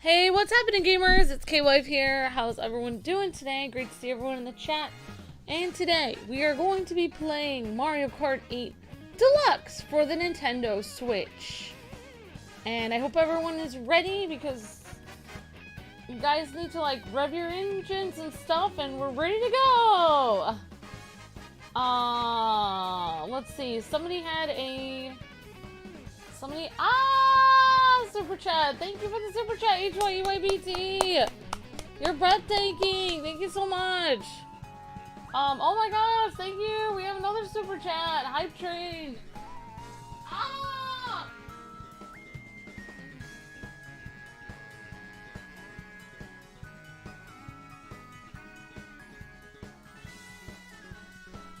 Hey, what's happening, gamers? It's K-Wife here. How's everyone doing today? Great to see everyone in the chat. And today, we are going to be playing Mario Kart 8 Deluxe for the Nintendo Switch. And I hope everyone is ready because you guys need to, like, rev your engines and stuff, and we're ready to go! Let's see. Somebody had a... Super chat. Thank you for the super chat, HYUYBT. You're breathtaking. Thank you so much. Oh my gosh, thank you. We have another super chat. Hype train. Ah!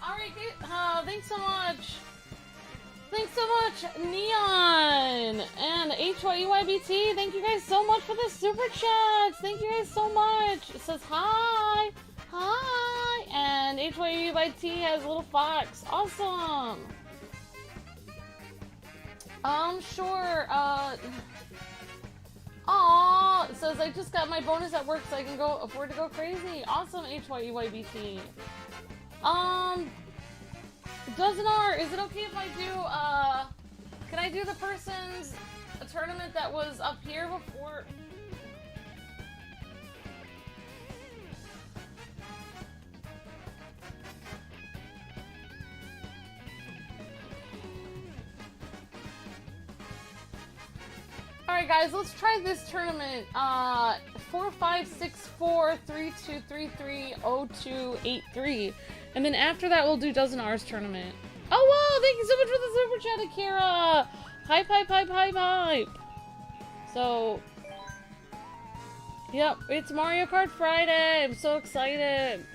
Alright, thanks so much. Thanks so much, Neon and HYUYBT. Thank you guys so much for the super chats. Thank you guys so much. It says hi, hi, and HYUYBT has a little fox. Awesome. Sure. Aw, it says I just got my bonus at work, so I can go afford to go crazy. Awesome, HYUYBT. Dozenar, is it okay if I do, can I do the person's tournament that was up here before? Alright guys, let's try this tournament. 456432330283. And then after that, we'll do Dozenar's tournament. Oh, wow! Thank you so much for the super chat, Akira! Hype, hype, hype, hype, hype! So... Yep, it's Mario Kart Friday! I'm so excited!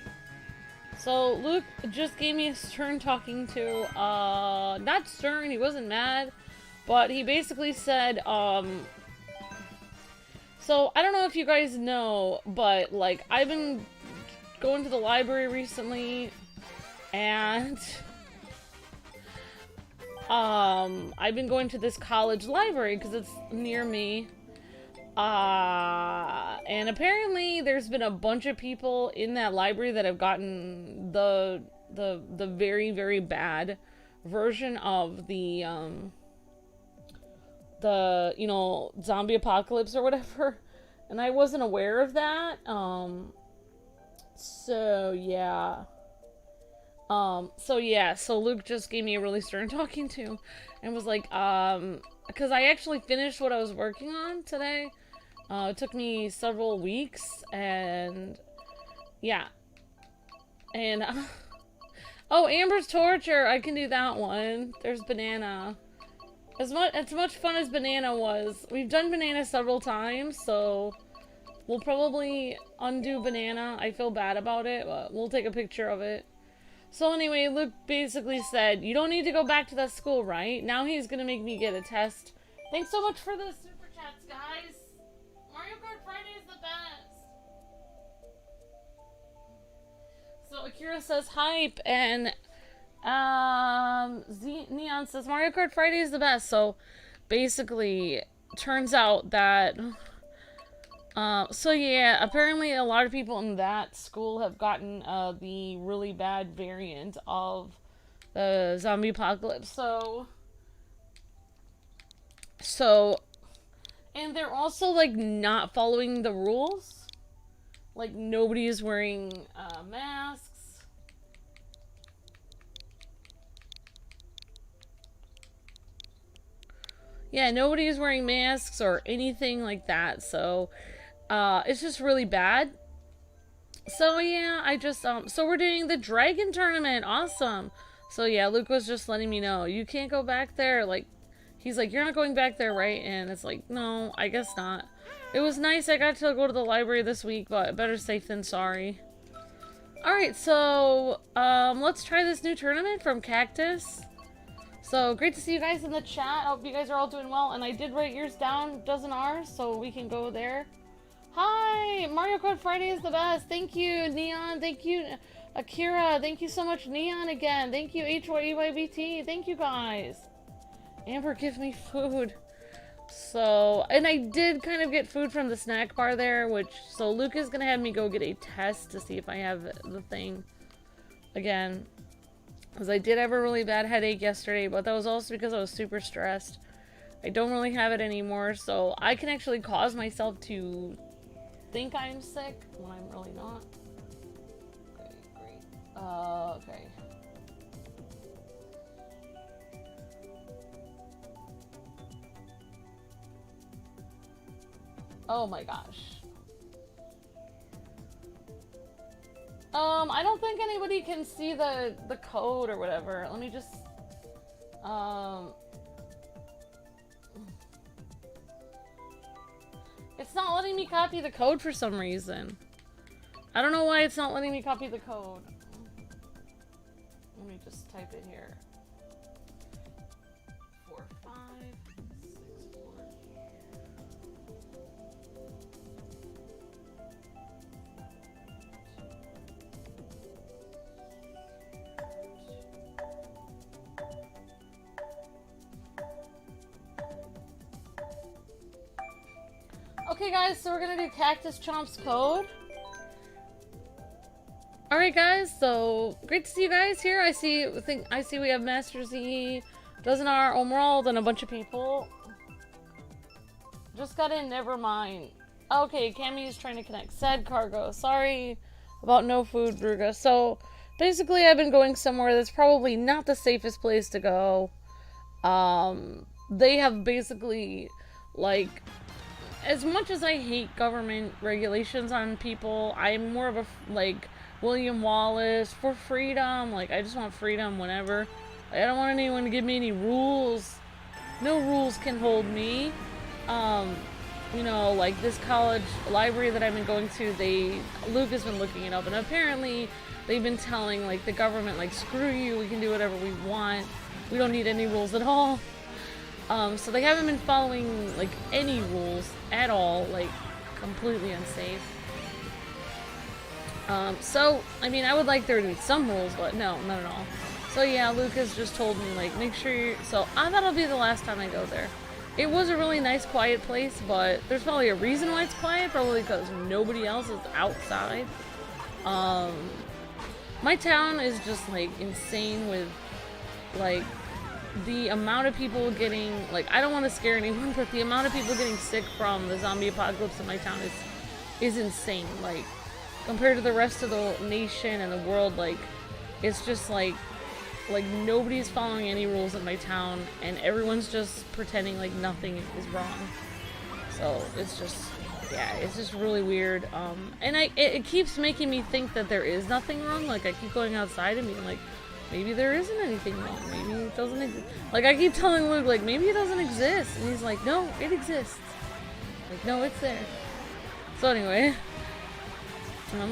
So, Luke just gave me a stern talking to, not stern, he wasn't mad, but he basically said, so, I don't know if you guys know, but, like, I've been going to the library recently, and I've been going to this college library because it's near me, and apparently there's been a bunch of people in that library that have gotten the very, very bad version of the you know, zombie apocalypse or whatever, and I wasn't aware of that. So yeah, so Luke just gave me a really stern talking to, and was like, because I actually finished what I was working on today. It took me several weeks, and yeah, and oh, Amber's Torture, I can do that one. There's Banana. As much fun as Banana was, we've done Banana several times, so we'll probably undo Banana. I feel bad about it, but we'll take a picture of it. So anyway, Luke basically said, you don't need to go back to that school, right? Now he's gonna make me get a test. Thanks so much for the super chats, guys. Mario Kart Friday is the best. So Akira says hype, and Neon says Mario Kart Friday is the best. So basically, turns out that so yeah, apparently a lot of people in that school have gotten the really bad variant of the zombie apocalypse. So and they're also like not following the rules. Like nobody is wearing masks. Yeah, nobody is wearing masks or anything like that, so it's just really bad. So yeah, I just so we're doing the dragon tournament. Awesome. So yeah, Luke was just letting me know you can't go back there. Like, he's like, you're not going back there, right? And it's like, no, I guess not. It was nice. I got to go to the library this week, but better safe than sorry. All right, so let's try this new tournament from Cactus. So, great to see you guys in the chat. I hope you guys are all doing well. And I did write yours down, dozen R's, so we can go there. Hi! Mario Kart Friday is the best. Thank you, Neon. Thank you, Akira. Thank you so much, Neon, again. Thank you, HYEYBT. Thank you, guys. Amber, give me food. So, and I did kind of get food from the snack bar there, so Luke is gonna have me go get a test to see if I have the thing again. Because I did have a really bad headache yesterday, but that was also because I was super stressed. I don't really have it anymore, so I can actually cause myself to think I'm sick when I'm really not. Okay, great. Okay. Oh my gosh. I don't think anybody can see the code or whatever. Let me just, it's not letting me copy the code for some reason. I don't know why it's not letting me copy the code. Let me just type it here. 4, 5, 6, 4. Okay guys, so we're gonna do Cactus Chomp's code. Alright guys, so great to see you guys here. I see we have Master Z, Dozenar, Omerald, and a bunch of people. Just got in, never mind. Okay, Cammy's trying to connect. Sad cargo. Sorry about no food, Bruga. So basically I've been going somewhere that's probably not the safest place to go. They have basically, like, as much as I hate government regulations on people, I'm more of a, like, William Wallace for freedom. Like, I just want freedom whenever. Like, I don't want anyone to give me any rules. No rules can hold me. You know, like this college library that I've been going to, Luke has been looking it up, and apparently they've been telling, like, the government, like, screw you, we can do whatever we want. We don't need any rules at all. So they haven't been following, like, any rules at all, like, completely unsafe. So, I mean, I would like there to be some rules, but no, not at all. So yeah, Lucas just told me, like, make sure you, so I thought it'll be the last time I go there. It was a really nice, quiet place, but there's probably a reason why it's quiet, probably because nobody else is outside. My town is just, like, insane with, like, the amount of people getting, like, I don't want to scare anyone, but the amount of people getting sick from the zombie apocalypse in my town is insane. Like, compared to the rest of the nation and the world, like, it's just like nobody's following any rules in my town, and everyone's just pretending like nothing is wrong. So it's just, yeah, it's just really weird. And it keeps making me think that there is nothing wrong. Like, I keep going outside and being like, maybe there isn't anything wrong. Maybe it doesn't exist. Like, I keep telling Luke, like, maybe it doesn't exist. And he's like, no, it exists. Like, no, it's there. So anyway.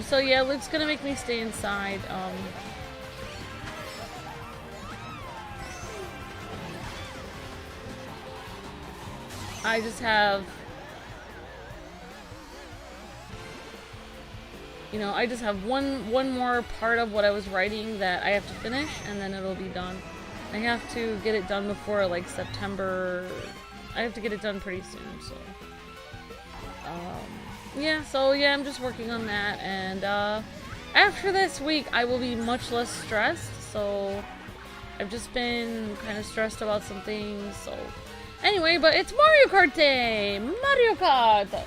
So yeah, Luke's gonna make me stay inside. I just have, you know, I just have one more part of what I was writing that I have to finish, and then it'll be done. I have to get it done before, like, September. I have to get it done pretty soon, so. Yeah, so yeah, I'm just working on that, and after this week, I will be much less stressed, so I've just been kind of stressed about some things, so. Anyway, but it's Mario Kart Day! Mario Kart!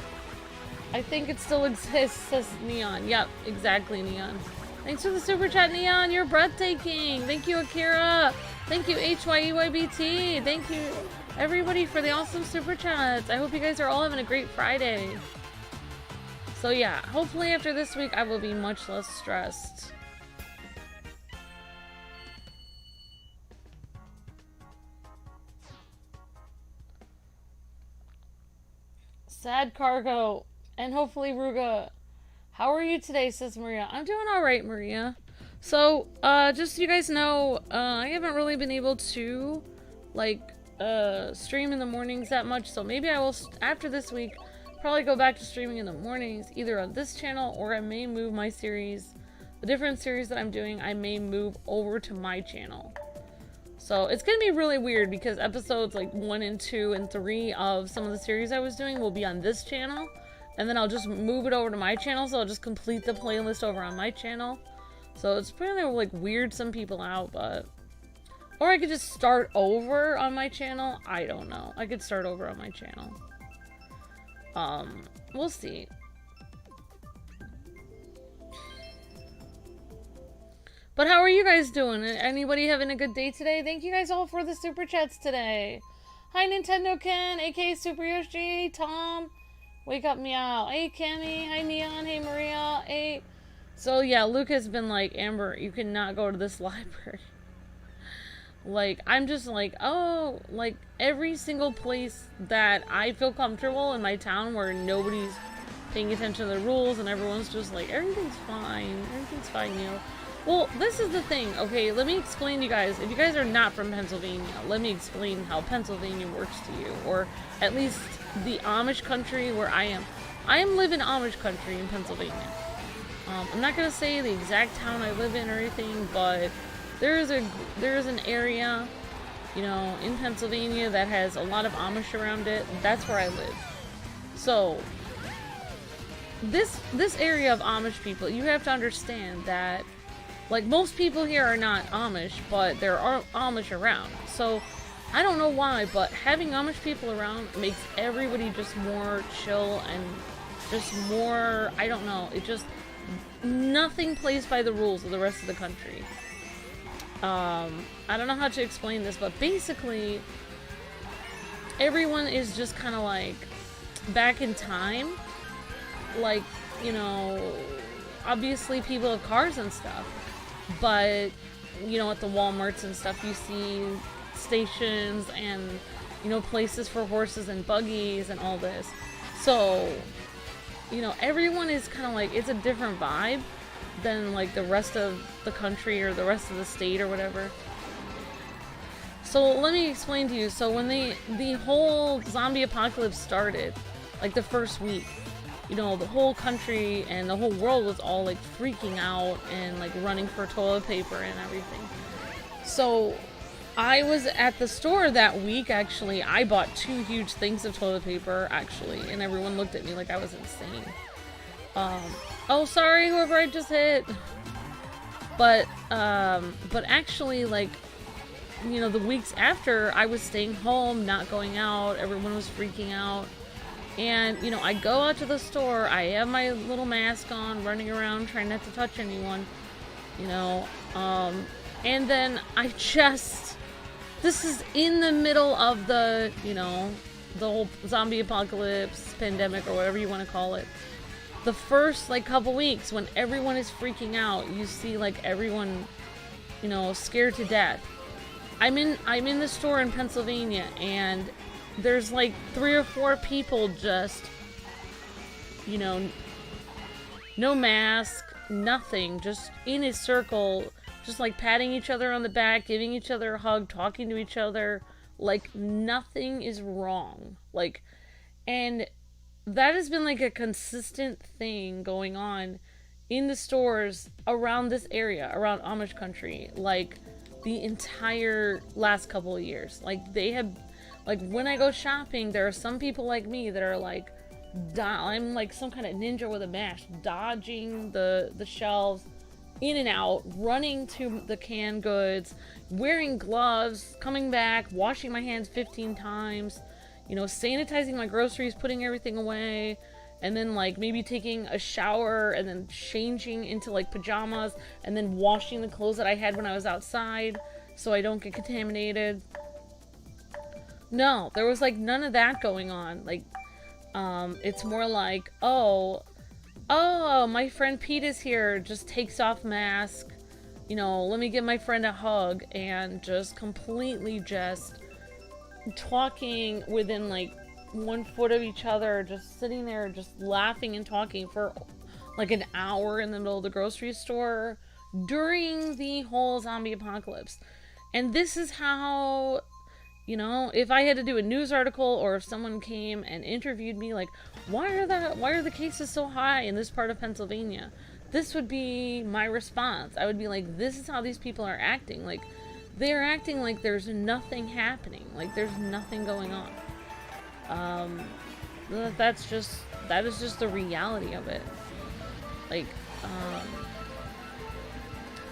I think it still exists, says Neon. Yep, exactly, Neon. Thanks for the super chat, Neon. You're breathtaking. Thank you, Akira. Thank you, HYEYBT. Thank you, everybody, for the awesome super chats. I hope you guys are all having a great Friday. So yeah, hopefully after this week, I will be much less stressed. Sad cargo. And hopefully, Ruga. How are you today, says Maria? I'm doing alright, Maria. So, just so you guys know, I haven't really been able to, like, stream in the mornings that much. So maybe I will, after this week, probably go back to streaming in the mornings, either on this channel, or I may move my series, the different series that I'm doing, I may move over to my channel. So it's gonna be really weird because episodes like 1 and 2 and 3 of some of the series I was doing will be on this channel, and then I'll just move it over to my channel, so I'll just complete the playlist over on my channel. So it's probably like weird some people out, but... Or I could just start over on my channel. I don't know. I could start over on my channel. We'll see. But how are you guys doing? Anybody having a good day today? Thank you guys all for the super chats today. Hi Nintendo Ken, aka Super Yoshi, hey Tom, Wake Up Meow, hey Cammy, hi Neon, hey Maria, hey... So yeah, Luke has been like, Amber, you cannot go to this library. Like, I'm just like, oh, like, every single place that I feel comfortable in my town where nobody's paying attention to the rules and everyone's just like, everything's fine, you know. Well, this is the thing, okay, let me explain to you guys, if you guys are not from Pennsylvania, let me explain how Pennsylvania works to you, or at least the Amish country where I am. I am living Amish country in Pennsylvania. I'm not going to say the exact town I live in or anything, but there is an area, you know, in Pennsylvania that has a lot of Amish around it. That's where I live. So, this area of Amish people, you have to understand that, like, most people here are not Amish, but there are Amish around. So, I don't know why, but having Amish people around makes everybody just more chill and just more, I don't know, it just, nothing plays by the rules of the rest of the country. I don't know how to explain this, but basically, everyone is just kind of like, back in time, like, you know, obviously people have cars and stuff, but, you know, at the Walmarts and stuff, you see stations and, you know, places for horses and buggies and all this. So, you know, everyone is kind of like, it's a different vibe than like the rest of the country or the rest of the state or whatever. So let me explain to you. So when the whole zombie apocalypse started, like the first week, you know, the whole country and the whole world was all like freaking out and like running for toilet paper and everything. So I was at the store that week, actually. I bought 2 huge things of toilet paper, actually, and everyone looked at me like I was insane. Oh, sorry, whoever I just hit. But actually, like, you know, the weeks after, I was staying home, not going out, everyone was freaking out. And, you know, I go out to the store, I have my little mask on, running around, trying not to touch anyone, you know, and then I just, this is in the middle of the, you know, the whole zombie apocalypse, pandemic, or whatever you want to call it. The first, like, couple weeks, when everyone is freaking out, you see, like, everyone, you know, scared to death. I'm in the store in Pennsylvania, and there's like 3 or 4 people just, you know, no mask, nothing, just in a circle, just like patting each other on the back, giving each other a hug, talking to each other, like nothing is wrong. Like, and that has been like a consistent thing going on in the stores around this area, around Amish country, like the entire last couple of years. Like, they have, like, when I go shopping, there are some people like me that are like, I'm like some kind of ninja with a mask, dodging the shelves, in and out, running to the canned goods, wearing gloves, coming back, washing my hands 15 times, you know, sanitizing my groceries, putting everything away, and then like maybe taking a shower and then changing into like pajamas and then washing the clothes that I had when I was outside so I don't get contaminated. No, there was like none of that going on. Like, it's more like, oh, my friend Pete is here, just takes off mask, you know, let me give my friend a hug, and just completely just talking within like 1 foot of each other, just sitting there, just laughing and talking for like an hour in the middle of the grocery store during the whole zombie apocalypse. And this is how, you know, if I had to do a news article, or if someone came and interviewed me, like, why are the cases so high in this part of Pennsylvania? This would be my response. I would be like, this is how these people are acting. Like, they're acting like there's nothing happening, like there's nothing going on. That is just the reality of it. Like,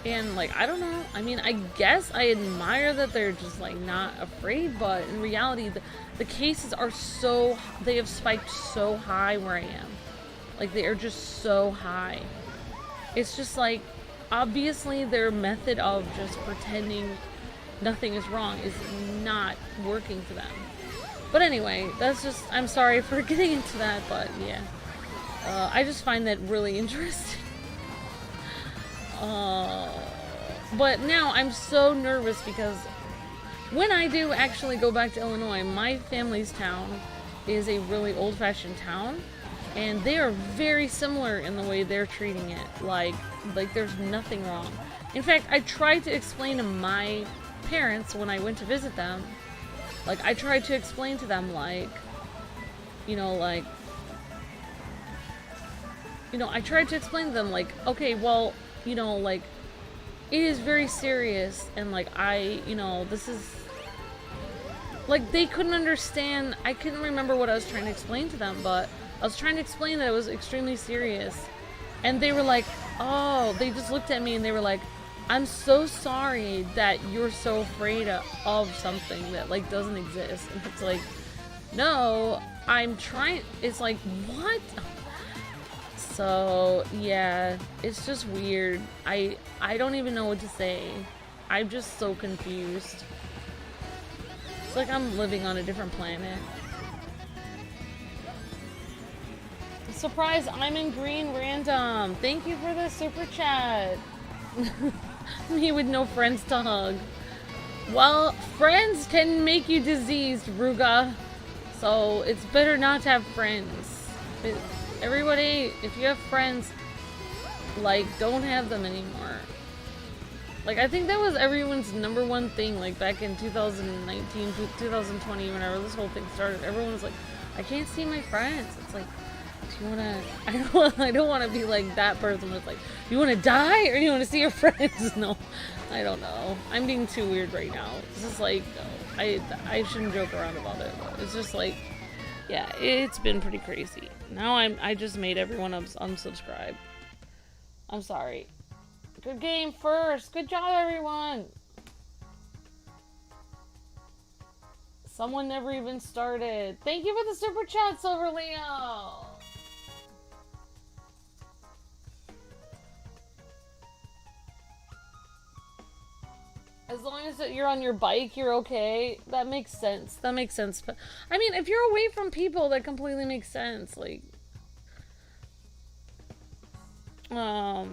and like, I don't know. I mean, I guess I admire that they're just like not afraid, but in reality, the cases are they have spiked so high where I am. Like, they are just so high. It's just like, obviously their method of just pretending nothing is wrong is not working for them. But anyway, that's just, I'm sorry for getting into that, but yeah. I just find that really interesting. But now I'm so nervous because when I do actually go back to Illinois, my family's town is a really old-fashioned town, and they are very similar in the way they're treating it. Like there's nothing wrong. In fact, I tried to explain to my parents when I went to visit them, like, I tried to explain to them, like, I tried to explain to them, like, okay, well, like, it is very serious, and, like, this is, like, they couldn't understand. I couldn't remember what I was trying to explain to them, but I was trying to explain that it was extremely serious, and they were like, oh, they just looked at me, and they were like, I'm so sorry that you're so afraid of something that, like, doesn't exist. And it's like, no, I'm trying. It's like, what? So, yeah, it's just weird. I don't even know what to say. I'm just so confused. It's like I'm living on a different planet. Surprise, I'm in green random. Thank you for the super chat. Me with no friends to hug. Well, friends can make you diseased, Ruga. So it's better not to have friends. Everybody, if you have friends, like, don't have them anymore. Like, I think that was everyone's #1 thing, like, back in 2019, 2020, whenever this whole thing started. Everyone was like, I can't see my friends. It's like, do you wanna, I don't wanna be like that person that's like, you wanna die or you wanna see your friends? No, I don't know. I'm being too weird right now. It's just like, no, I shouldn't joke around about it. It's just like, yeah, it's been pretty crazy. Now I just made everyone unsubscribe. I'm sorry. Good game first. Good job, everyone. Someone never even started. Thank you for the super chat, Silver Leo. As long as you're on your bike, you're okay. That makes sense. That makes sense. But I mean, if you're away from people, that completely makes sense. Like, I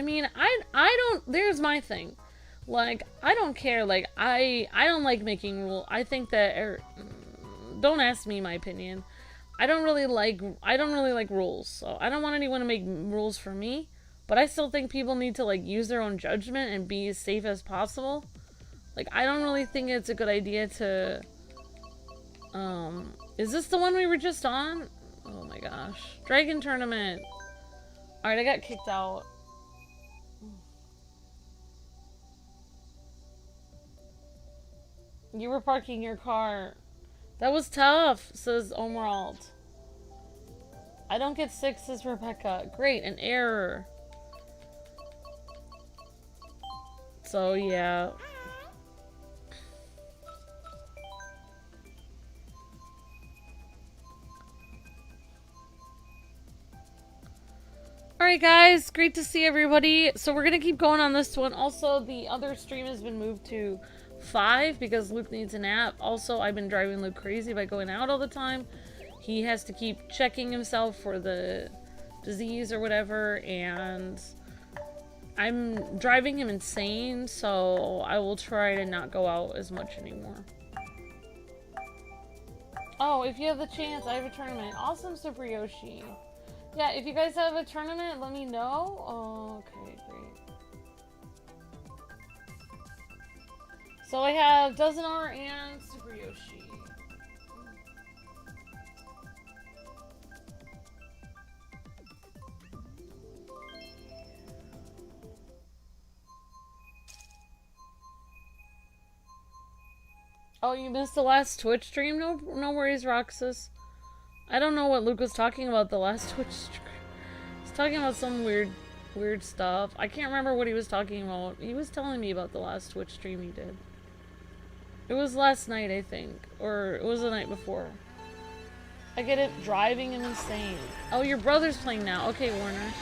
mean, I don't. There's my thing. Like, I don't care. Like, I don't like making rules. I think that. Don't ask me my opinion. I don't really like rules. So I don't want anyone to make rules for me. But I still think people need to, like, use their own judgment and be as safe as possible. Like, I don't really think it's a good idea to, is this the one we were just on? Oh my gosh. Dragon Tournament. Alright, I got kicked out. You were parking your car. That was tough, says Omerald. I don't get 6, says Rebecca. Great, an error. So, yeah. Alright guys, great to see everybody. So we're gonna keep going on this one. Also, the other stream has been moved to 5 because Luke needs a nap. Also, I've been driving Luke crazy by going out all the time. He has to keep checking himself for the disease or whatever, and I'm driving him insane, so I will try to not go out as much anymore. Oh, if you have the chance, I have a tournament. Awesome, Super Yoshi. Yeah, if you guys have a tournament, let me know. Oh, okay, great. So I have Dozenar and Super Yoshi. Oh, you missed the last Twitch stream? No, no worries, Roxas. I don't know what Luke was talking about the last Twitch stream. He's talking about some weird stuff. I can't remember what he was talking about. He was telling me about the last Twitch stream he did. It was last night, I think. Or it was the night before. I get it. Driving him insane. Oh, your brother's playing now. Okay, Warner.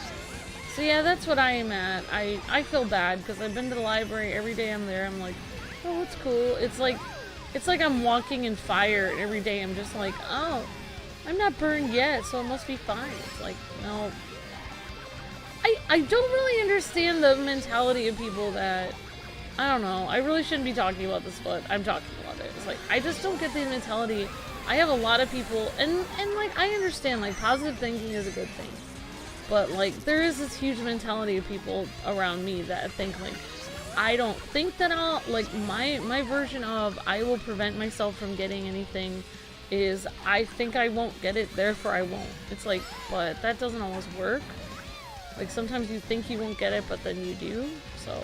So yeah, that's what I am at. I feel bad because I've been to the library every day I'm there. I'm like, oh, it's cool. It's like I'm walking in fire and every day. I'm just like, oh, I'm not burned yet, so it must be fine. It's like, no. I don't really understand the mentality of people that, I don't know. I really shouldn't be talking about this, but I'm talking about it. It's like, I just don't get the mentality. I have a lot of people, and like, I understand, like, positive thinking is a good thing. But, like, there is this huge mentality of people around me that think, like, I don't think that I'll, like, my version of I will prevent myself from getting anything is I think I won't get it, therefore I won't. It's like, but that doesn't always work. Like, sometimes you think you won't get it, but then you do, so.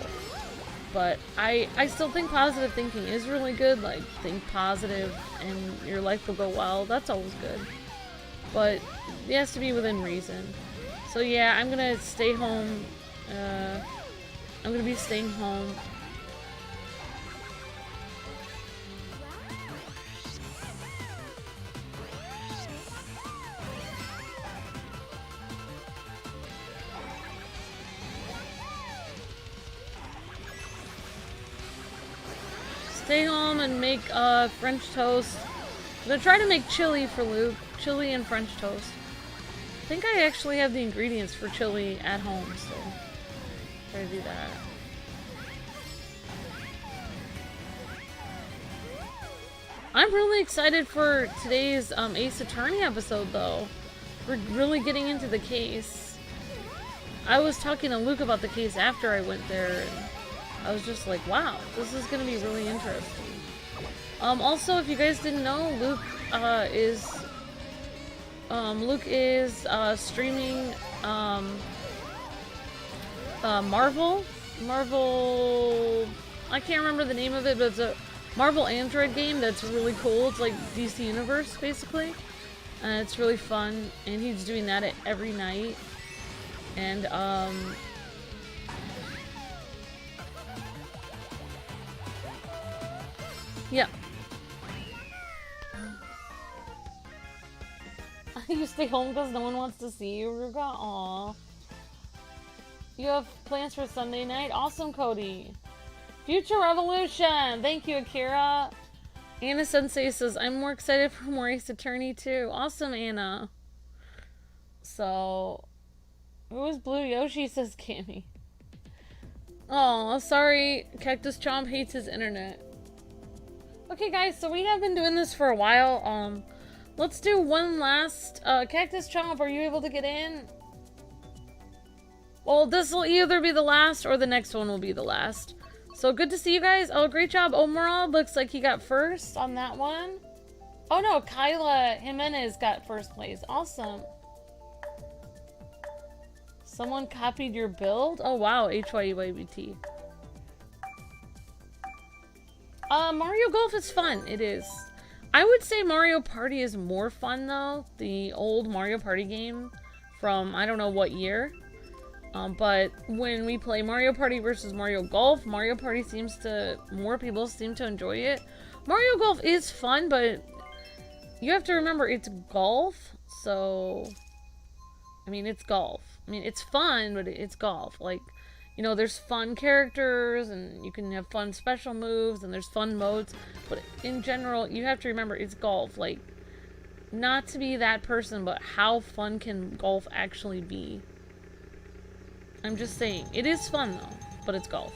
But I still think positive thinking is really good. Like, think positive and your life will go well. That's always good. But it has to be within reason. So yeah, I'm gonna stay home. I'm gonna be staying home. Stay home and make French toast. I'm gonna try to make chili for Luke. Chili and French toast. I think I actually have the ingredients for chili at home, so try to do that. I'm really excited for today's Ace Attorney episode, though. We're really getting into the case. I was talking to Luke about the case after I went there, and I was just like, wow, this is gonna be really interesting. Also, if you guys didn't know, Luke is streaming Marvel, I can't remember the name of it, but it's a Marvel Android game that's really cool. It's like DC Universe, basically. And it's really fun, and he's doing that every night. And, yeah. You stay home because no one wants to see you, Ruga? Aww. You have plans for Sunday night? Awesome, Cody. Future Revolution! Thank you, Akira. Anna Sensei says, I'm more excited for more Ace Attorney too. Awesome, Anna. So, who is Blue Yoshi? Says Cammy. Oh, sorry. Cactus Chomp hates his internet. Okay, guys, so we have been doing this for a while. Let's do one last. Cactus Chomp, are you able to get in? Well, this will either be the last or the next one will be the last. So good to see you guys. Oh, great job, Omaral. Looks like he got first on that one. Oh no, Kyla Jimenez got first place. Awesome. Someone copied your build? Oh wow, HYUABT. Mario Golf is fun. It is. I would say Mario Party is more fun though. The old Mario Party game from I don't know what year. But when we play Mario Party versus Mario Golf, Mario Party more people seem to enjoy it. Mario Golf is fun, but you have to remember it's golf, so, I mean, it's golf. I mean, it's fun, but it's golf. Like, you know, there's fun characters, and you can have fun special moves, and there's fun modes, but in general, you have to remember it's golf. Like, not to be that person, but how fun can golf actually be? I'm just saying, it is fun though, but it's golf.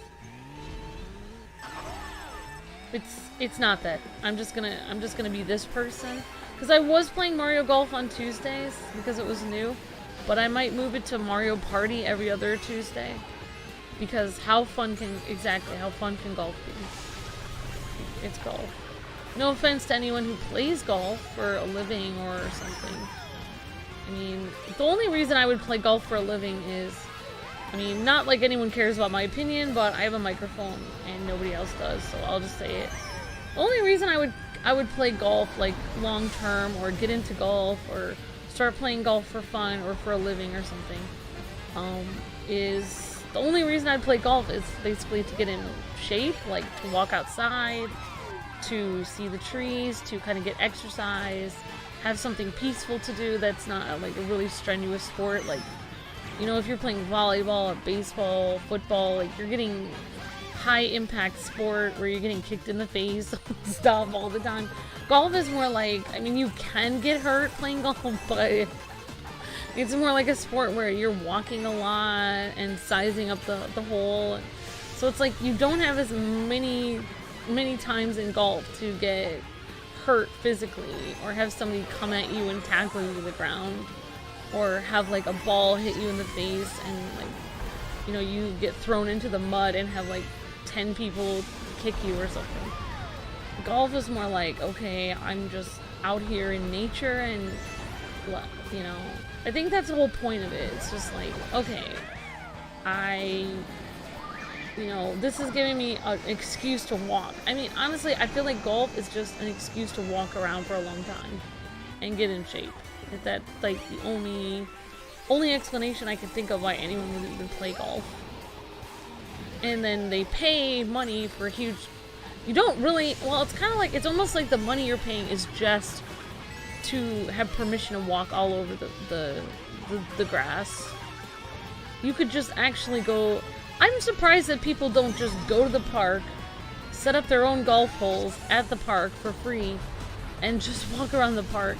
It's not that. I'm just gonna be this person. Because I was playing Mario Golf on Tuesdays because it was new, but I might move it to Mario Party every other Tuesday. Because how fun can golf be? It's golf. No offense to anyone who plays golf for a living or something. I mean, the only reason I would play golf for a living is, I mean, not like anyone cares about my opinion, but I have a microphone and nobody else does, so I'll just say it. The only reason I would play golf like long term or get into golf or start playing golf for fun or for a living or something is the only reason I'd play golf is basically to get in shape, like to walk outside, to see the trees, to kind of get exercise, have something peaceful to do that's not like a really strenuous sport. Like, you know, if you're playing volleyball or baseball, football, like you're getting high impact sport where you're getting kicked in the face stuff all the time. Golf is more like, I mean, you can get hurt playing golf, but it's more like a sport where you're walking a lot and sizing up the hole. So it's like you don't have as many times in golf to get hurt physically or have somebody come at you and tackle you to the ground or have like a ball hit you in the face and like, you know, you get thrown into the mud and have like 10 people kick you or something. Golf is more like, okay, I'm just out here in nature and, you know, I think that's the whole point of it. It's just like, okay, you know, this is giving me an excuse to walk. I mean, honestly, I feel like golf is just an excuse to walk around for a long time and get in shape. That's like the only explanation I can think of why anyone would even play golf. And then they pay money for a huge... You don't really... Well, it's kind of like... It's almost like the money you're paying is just to have permission to walk all over the grass. You could just actually go... I'm surprised that people don't just go to the park, set up their own golf holes at the park for free, and just walk around the park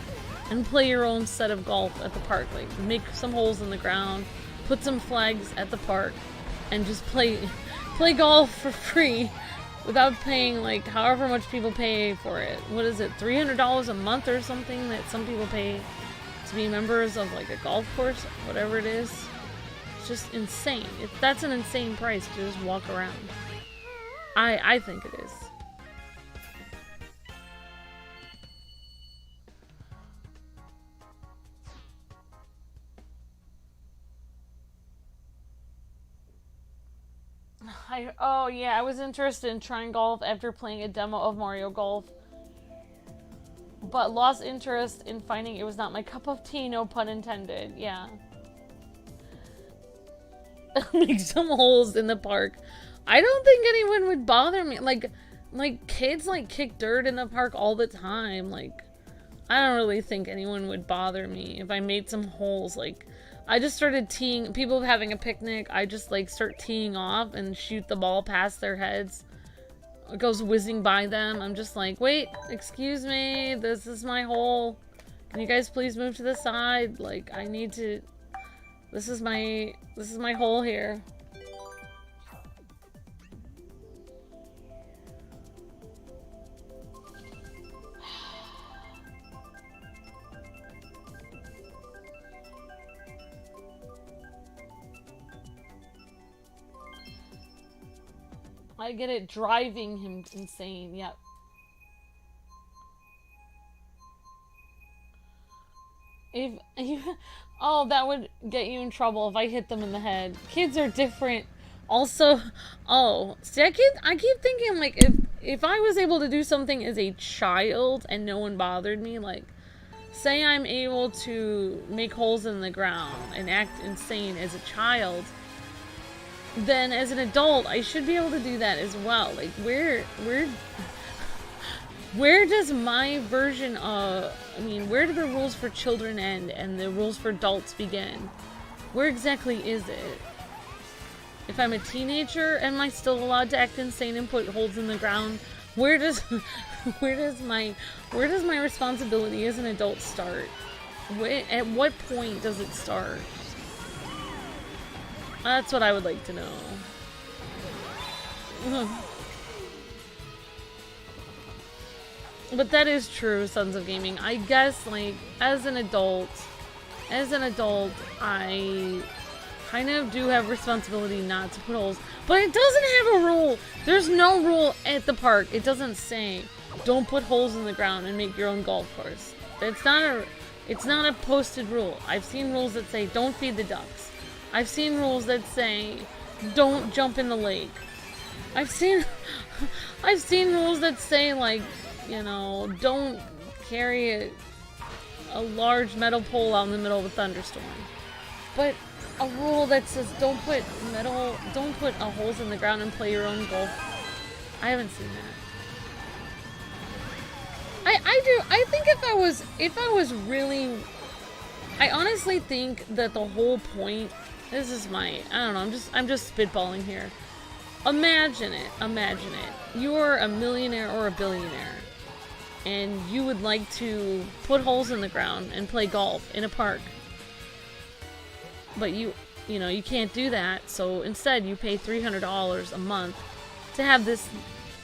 and play your own set of golf at the park. Like, make some holes in the ground, put some flags at the park, and just play golf for free without paying, like, however much people pay for it. What is it, $300 a month or something that some people pay to be members of, like, a golf course? Whatever it is. It's just insane. That's an insane price to just walk around. I think it is. Oh yeah, I was interested in trying golf after playing a demo of Mario Golf, but lost interest in finding it was not my cup of tea, no pun intended. Yeah. Make some holes in the park. I don't think anyone would bother me. Like kids like kick dirt in the park all the time. Like, I don't really think anyone would bother me if I made some holes. Like, I just started teeing, people having a picnic, I just like start teeing off and shoot the ball past their heads. It goes whizzing by them. I'm just like, wait, excuse me, this is my hole. Can you guys please move to the side? Like, I need to, this is my hole here. I get it driving him insane, yep. Oh, that would get you in trouble if I hit them in the head. Kids are different. Also, oh, see, I keep thinking, like, if I was able to do something as a child and no one bothered me, like, say I'm able to make holes in the ground and act insane as a child, then as an adult, I should be able to do that as well. Like, where does my version of, I mean, where do the rules for children end and the rules for adults begin? Where exactly is it? If I'm a teenager, am I still allowed to act insane and put holes in the ground? Where does my responsibility as an adult start? At what point does it start? That's what I would like to know. But that is true, Sons of Gaming. I guess, like, as an adult, I kind of do have responsibility not to put holes. But it doesn't have a rule. There's no rule at the park. It doesn't say, don't put holes in the ground and make your own golf course. It's not a posted rule. I've seen rules that say, don't feed the ducks. I've seen rules that say, don't jump in the lake. I've seen I've seen rules that say, like, you know, don't carry a large metal pole out in the middle of a thunderstorm. But a rule that says don't put holes in the ground and play your own golf. I haven't seen that. I think if I was really, I honestly think that the whole point, this is my, I don't know, I'm just spitballing here. Imagine it. You're a millionaire or a billionaire, and you would like to put holes in the ground and play golf in a park. But you know, you can't do that, so instead you pay $300 a month to have this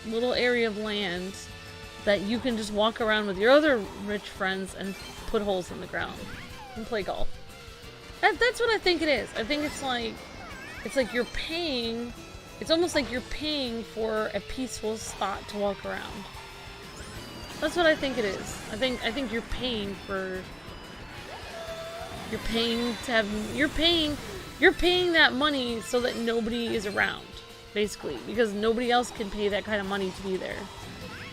little area of land that you can just walk around with your other rich friends and put holes in the ground and play golf. That's what I think it is. I think it's like you're paying, it's almost like you're paying for a peaceful spot to walk around. That's what I think it is. I think you're paying for, you're paying that money so that nobody is around, basically, because nobody else can pay that kind of money to be there.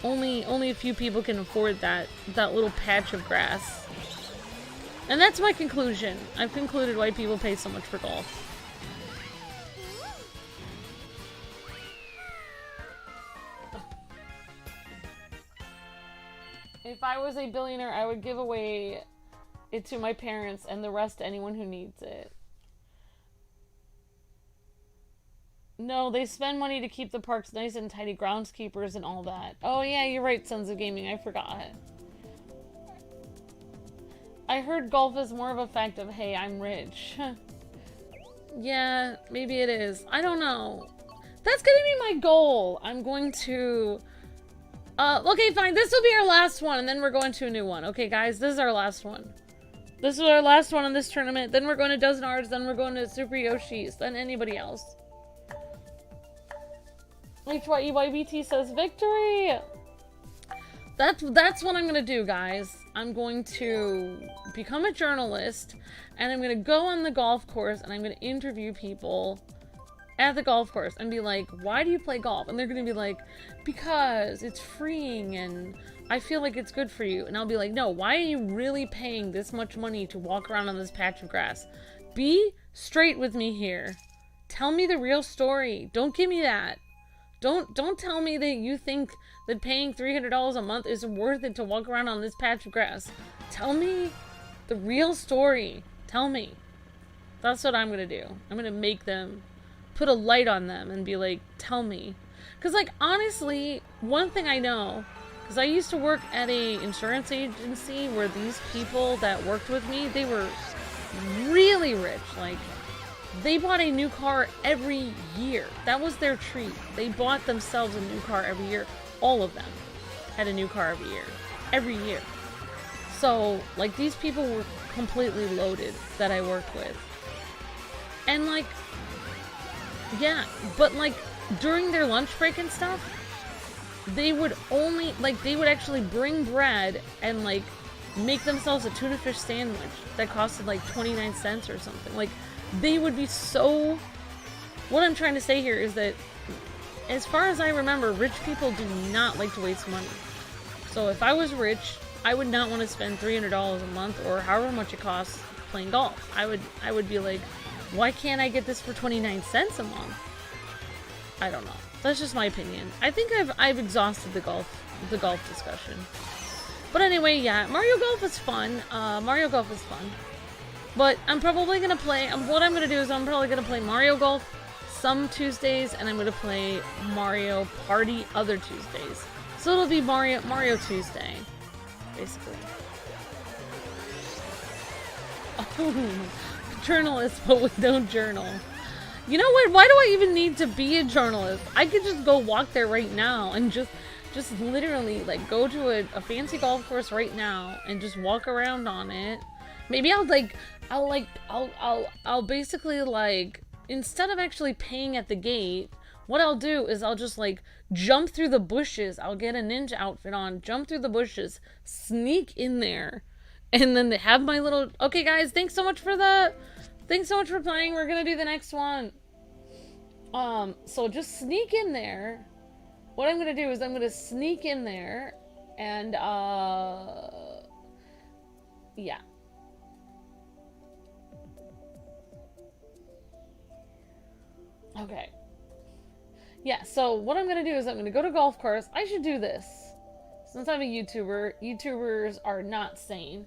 Only a few people can afford that little patch of grass. And that's my conclusion. I've concluded why people pay so much for golf. If I was a billionaire, I would give away it to my parents and the rest to anyone who needs it. No, they spend money to keep the parks nice and tidy, groundskeepers and all that. Oh yeah, you're right, Sons of Gaming, I forgot. I heard golf is more of a fact of, hey, I'm rich. Yeah, maybe it is. I don't know. That's gonna be my goal. I'm going to... okay, fine. This will be our last one, and then we're going to a new one. Okay, guys, this is our last one. This is our last one in this tournament. Then we're going to Dozen Arts, then we're going to Super Yoshi's, then anybody else. HYEYBT says victory! That's what I'm gonna do, guys. I'm going to become a journalist, and I'm gonna go on the golf course, and I'm gonna interview people at the golf course and be like, why do you play golf? And they're gonna be like, because it's freeing and I feel like it's good for you. And I'll be like, no, why are you really paying this much money to walk around on this patch of grass? Be straight with me here. Tell me the real story. Don't give me that. Don't tell me that you think that paying $300 a month is worth it to walk around on this patch of grass. Tell me the real story. Tell me. That's what I'm gonna do. I'm gonna make them put a light on them and be like, tell me. Because, like, honestly, one thing I know, because I used to work at a insurance agency where these people that worked with me, they were really rich. Like, they bought a new car every year. That was their treat. They bought themselves a new car every year. All of them had a new car every year. Every year. So, like, these people were completely loaded that I worked with. And, like, yeah, but, like, during their lunch break and stuff, they would only, like, they would actually bring bread and, like, make themselves a tuna fish sandwich that costed, like, 29 cents or something. Like, they would be so... What I'm trying to say here is that, as far as I remember, rich people do not like to waste money. So if I was rich, I would not want to spend $300 a month or however much it costs playing golf. I would be like, why can't I get this for 29 cents a month? I don't know. That's just my opinion. I think I've exhausted the golf discussion. But anyway, yeah, Mario Golf is fun. Mario Golf is fun. But I'm probably gonna play. What I'm gonna do is I'm probably gonna play Mario Golf some Tuesdays, and I'm gonna play Mario Party other Tuesdays. So it'll be Mario Tuesday, basically. Oh, journalist, but we don't journal. You know what? Why do I even need to be a journalist? I could just go walk there right now and just literally, like, go to a fancy golf course right now and just walk around on it. Maybe I'll basically, like, instead of actually paying at the gate, what I'll do is I'll just, like, jump through the bushes. I'll get a ninja outfit on, jump through the bushes, sneak in there, and then have my little... Okay, guys, thanks so much for playing. We're gonna do the next one. So just sneak in there. What I'm gonna do is I'm gonna sneak in there and, yeah. Okay. Yeah, so what I'm gonna do is I'm gonna go to golf course. I should do this. Since I'm a YouTuber, YouTubers are not sane.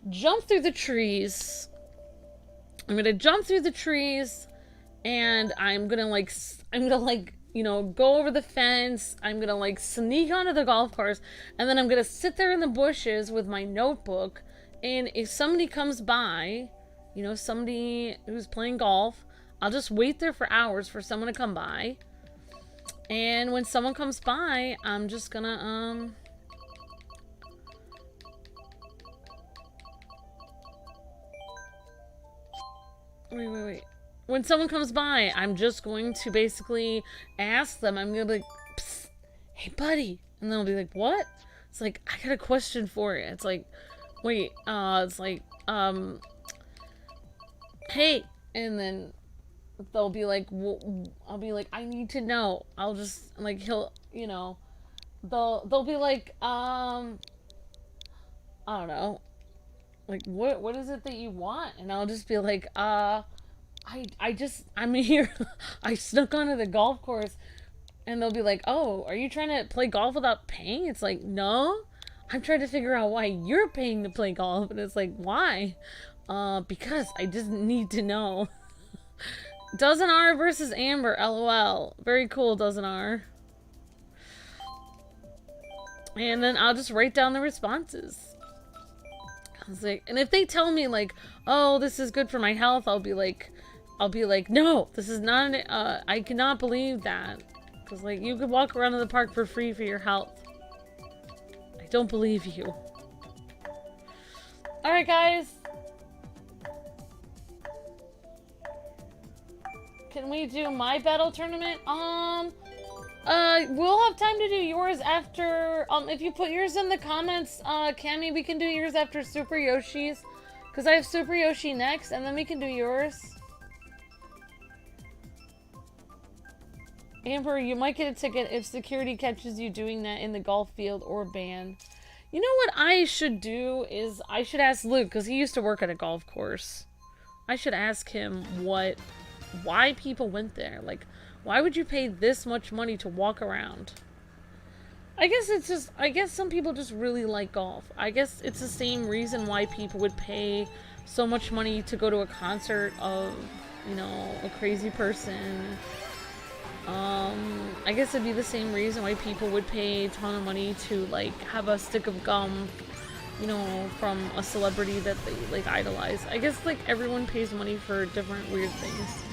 Jump through the trees. I'm gonna jump through the trees, and I'm gonna like, you know, go over the fence. I'm gonna like sneak onto the golf course, and then I'm gonna sit there in the bushes with my notebook. And if somebody comes by, you know, somebody who's playing golf, I'll just wait there for hours for someone to come by. And when someone comes by, I'm just gonna, wait. When someone comes by, I'm just going to basically ask them, I'm gonna be like, psst, hey buddy. And they'll be like, what? It's like, I got a question for you. It's like, wait, it's like, hey. And then they'll be like, I'll be like, I need to know. I'll just, like, he'll, you know, they'll be like, I don't know. Like, what is it that you want? And I'll just be like, I'm here. I snuck onto the golf course. And they'll be like, oh, are you trying to play golf without paying? It's like, no. I'm trying to figure out why you're paying to play golf. And it's like, why? Because I just need to know. Dozen R versus Amber, LOL. Very cool, Dozen R. And then I'll just write down the responses. I was like, and if they tell me like, oh, this is good for my health, I'll be like, no, this is not, I cannot believe that. Because like, you could walk around in the park for free for your health. I don't believe you. Alright, guys. Can we do my battle tournament? We'll have time to do yours after, if you put yours in the comments, Cammy, we can do yours after Super Yoshi's. Because I have Super Yoshi next, and then we can do yours. Amber, you might get a ticket if security catches you doing that in the golf field or ban. You know what I should do is, I should ask Luke, because he used to work at a golf course. I should ask him why people went there. Like, why would you pay this much money to walk around? I guess it's just, I guess some people just really like golf. I guess it's the same reason why people would pay so much money to go to a concert of, you know, a crazy person. I guess it'd be the same reason why people would pay a ton of money to, like, have a stick of gum, you know, from a celebrity that they, like, idolize. I guess, like, everyone pays money for different weird things.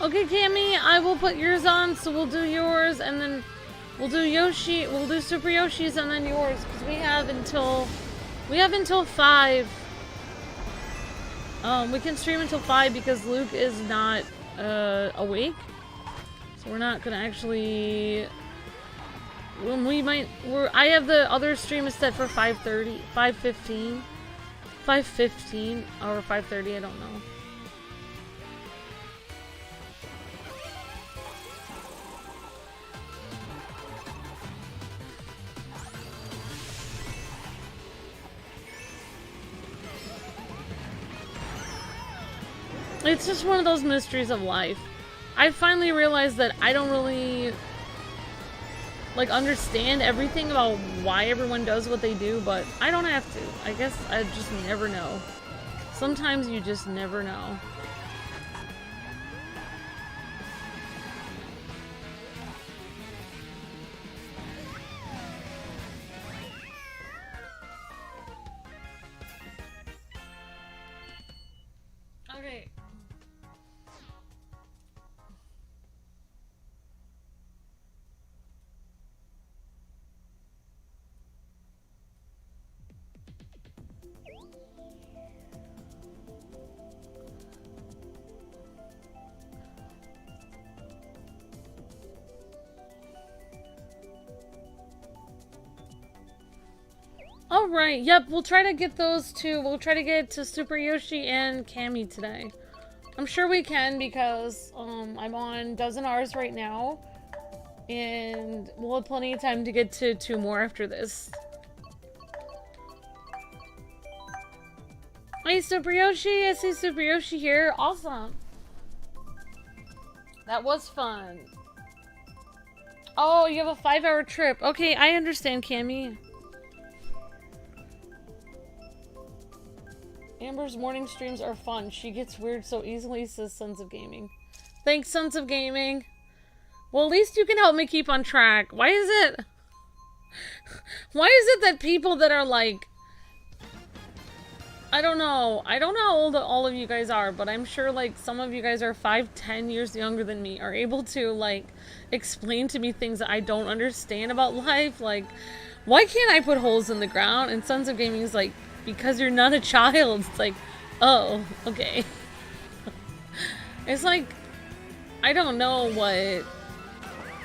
Okay, Cammy, I will put yours on, so we'll do yours, and then we'll do Yoshi, we'll do Super Yoshi's, and then yours, because we have until 5. We can stream until 5 because Luke is not, awake. So we're not gonna actually, I have the other stream is set for 5:30, 5:15, 5:15, or 5:30, I don't know. It's just one of those mysteries of life. I finally realized that I don't really... like, understand everything about why everyone does what they do, but I don't have to. I guess I just never know. Sometimes you just never know. Okay. Alright, yep, we'll try to get those two. We'll try to get to Super Yoshi and Cammy today. I'm sure we can because I'm on dozen R's right now. And we'll have plenty of time to get to 2 more after this. Hey, Super Yoshi! I see Super Yoshi here. Awesome! That was fun. Oh, you have a 5-hour trip. Okay, I understand, Cammy. Amber's morning streams are fun. She gets weird so easily, says Sons of Gaming. Thanks, Sons of Gaming. Well, at least you can help me keep on track. Why is it that people that are like... I don't know how old all of you guys are, but I'm sure like some of you guys are 5-10 years younger than me, are able to like explain to me things that I don't understand about life. Like, why can't I put holes in the ground? And Sons of Gaming is like, because you're not a child. It's like, oh, okay. It's like, I don't know what...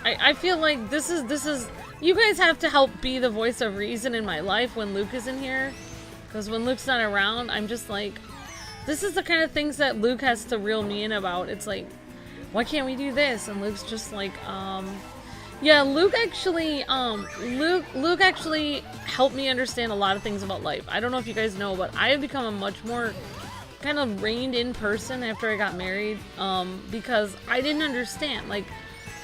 I feel like this is... You guys have to help be the voice of reason in my life when Luke is in here. Because when Luke's not around, I'm just like... This is the kind of things that Luke has to reel me in about. It's like, why can't we do this? And Luke's just like, yeah, Luke actually helped me understand a lot of things about life. I don't know if you guys know, but I have become a much more kind of reined-in person after I got married, because I didn't understand. Like,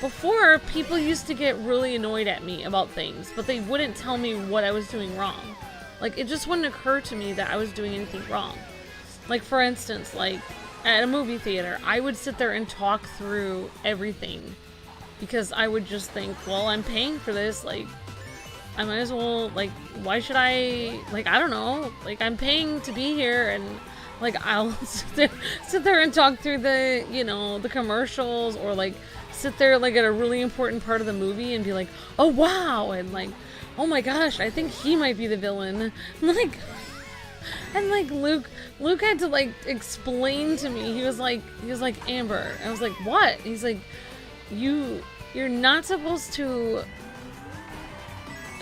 before, people used to get really annoyed at me about things, but they wouldn't tell me what I was doing wrong. Like, it just wouldn't occur to me that I was doing anything wrong. Like, for instance, like, at a movie theater, I would sit there and talk through everything. Because I would just think, well, I'm paying for this, like, I might as well, like, why should I, like, I don't know, like, I'm paying to be here, and, like, I'll sit there and talk through the, you know, the commercials, or, like, sit there, like, at a really important part of the movie and be like, oh, wow, and, like, oh my gosh, I think he might be the villain, like, and, like, Luke had to, like, explain to me, he was like, Amber, and I was like, what? He's like, you're not supposed to,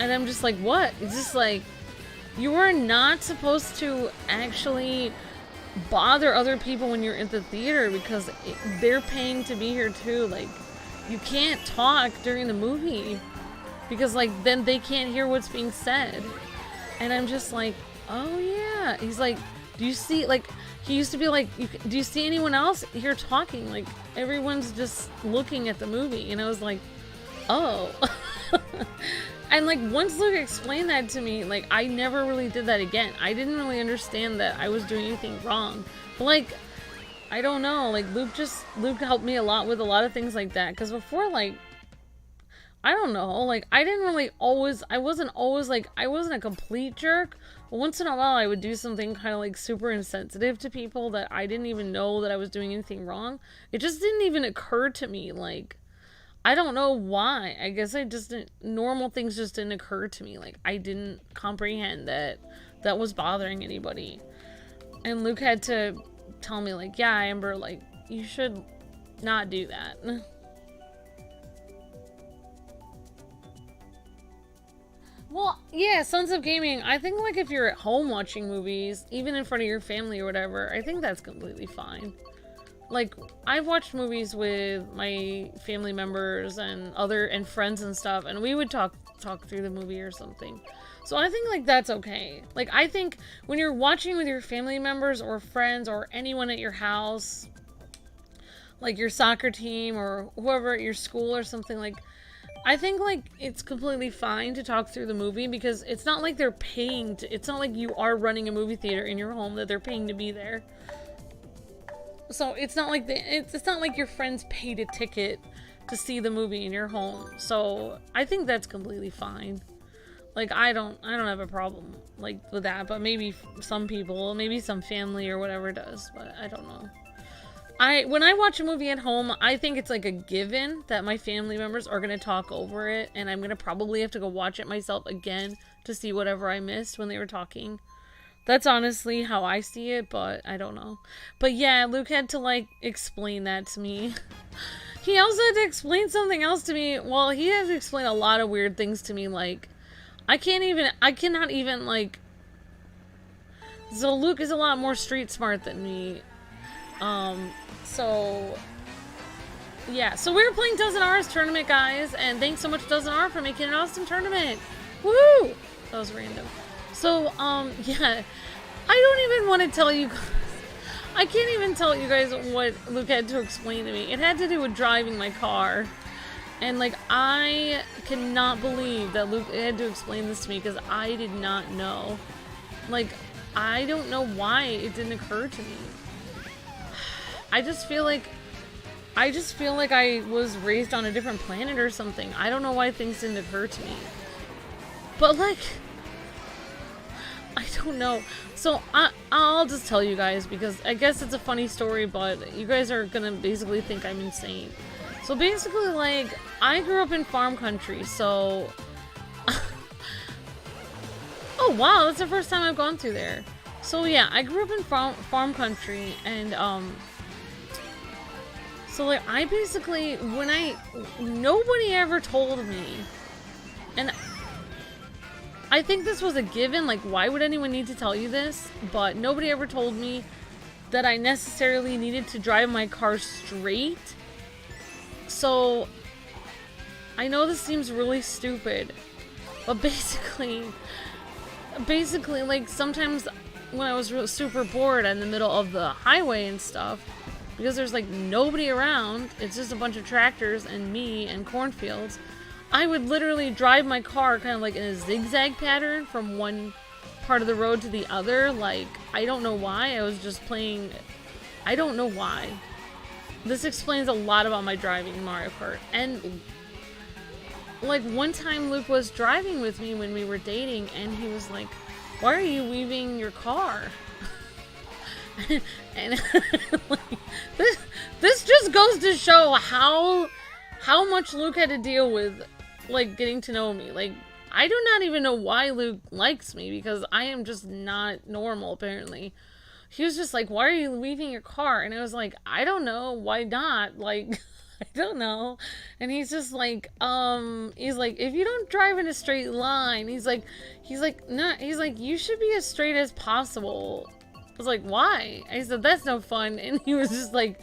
and I'm just like, what? It's just like, you are not supposed to actually bother other people when you're at the theater, because they're paying to be here too. Like, you can't talk during the movie, because like, then they can't hear what's being said. And I'm just like, oh yeah. He's like, do you see, like, he used to be like, do you see anyone else here talking? Like, everyone's just looking at the movie. And I was like, oh. And, like, once Luke explained that to me, like, I never really did that again. I didn't really understand that I was doing anything wrong. But, like, I don't know. Like, Luke helped me a lot with a lot of things like that. Because before, like, I don't know. Like, I wasn't a complete jerk. But once in a while, I would do something kind of, like, super insensitive to people that I didn't even know that I was doing anything wrong. It just didn't even occur to me, like, I don't know why. I guess normal things just didn't occur to me. Like, I didn't comprehend that that was bothering anybody. And Luke had to tell me, like, yeah, Amber, like, you should not do that. Well, yeah, Sons of Gaming, I think, like, if you're at home watching movies, even in front of your family or whatever, I think that's completely fine. Like, I've watched movies with my family members and friends and stuff, and we would talk through the movie or something. So I think, like, that's okay. Like, I think when you're watching with your family members or friends or anyone at your house, like your soccer team or whoever at your school or something, like, I think, like, it's completely fine to talk through the movie because it's not like they're paying to, it's not like you are running a movie theater in your home that they're paying to be there. So it's not like it's not like your friends paid a ticket to see the movie in your home. So I think that's completely fine. Like, I don't have a problem, like, with that, but maybe some people, maybe some family or whatever does, but I don't know. When I watch a movie at home, I think it's like a given that my family members are going to talk over it, and I'm going to probably have to go watch it myself again to see whatever I missed when they were talking. That's honestly how I see it, but I don't know. But yeah, Luke had to, like, explain that to me. He also had to explain something else to me. Well, he had to explain a lot of weird things to me, like, I cannot even, like, so Luke is a lot more street smart than me. So, yeah. So we were playing Dozen R's tournament, guys, and thanks so much, Dozen R, for making an awesome tournament. Woo! That was random. So, yeah. I don't even want to tell you guys. I can't even tell you guys what Luke had to explain to me. It had to do with driving my car. And, like, I cannot believe that Luke had to explain this to me because I did not know. Like, I don't know why it didn't occur to me. I just feel like I was raised on a different planet or something. I don't know why things didn't occur to me. But, like, I don't know. So, I'll just tell you guys because I guess it's a funny story, but you guys are gonna basically think I'm insane. So basically, like, I grew up in farm country, so... Oh, wow, that's the first time I've gone through there. So, yeah, I grew up in farm country, and, so, like, I basically, nobody ever told me, and I think this was a given, like, why would anyone need to tell you this? But nobody ever told me that I necessarily needed to drive my car straight. So, I know this seems really stupid, but basically, like, sometimes when I was super bored in the middle of the highway and stuff, because there's, like, nobody around, it's just a bunch of tractors and me and cornfields, I would literally drive my car kind of like in a zigzag pattern from one part of the road to the other. Like, I don't know why. I was just playing... I don't know why. This explains a lot about my driving in Mario Kart. And, like, one time Luke was driving with me when we were dating, and he was like, why are you weaving your car? And like, this just goes to show how much Luke had to deal with, like, getting to know me. Like, I do not even know why Luke likes me, because I am just not normal, apparently. He was just like, why are you weaving your car? And I was like, I don't know, why not? Like, I don't know. And he's just like, he's like, if you don't drive in a straight line, he's like, no, he's like, you should be as straight as possible. I was like, why? I said, that's no fun. And he was just like,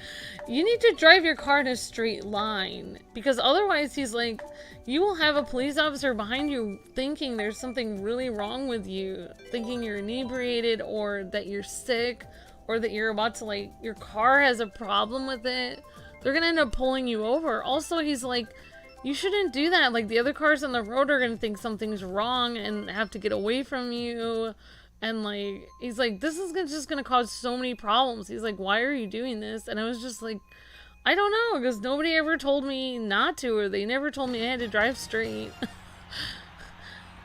you need to drive your car in a straight line. Because otherwise, he's like, you will have a police officer behind you thinking there's something really wrong with you. Thinking you're inebriated, or that you're sick, or that you're about to, like, your car has a problem with it. They're gonna end up pulling you over. Also, he's like, you shouldn't do that. Like, the other cars on the road are gonna think something's wrong and have to get away from you. And, like, he's like, this is just gonna cause so many problems. He's like, why are you doing this? And I was just like, I don't know, because nobody ever told me not to, or they never told me I had to drive straight.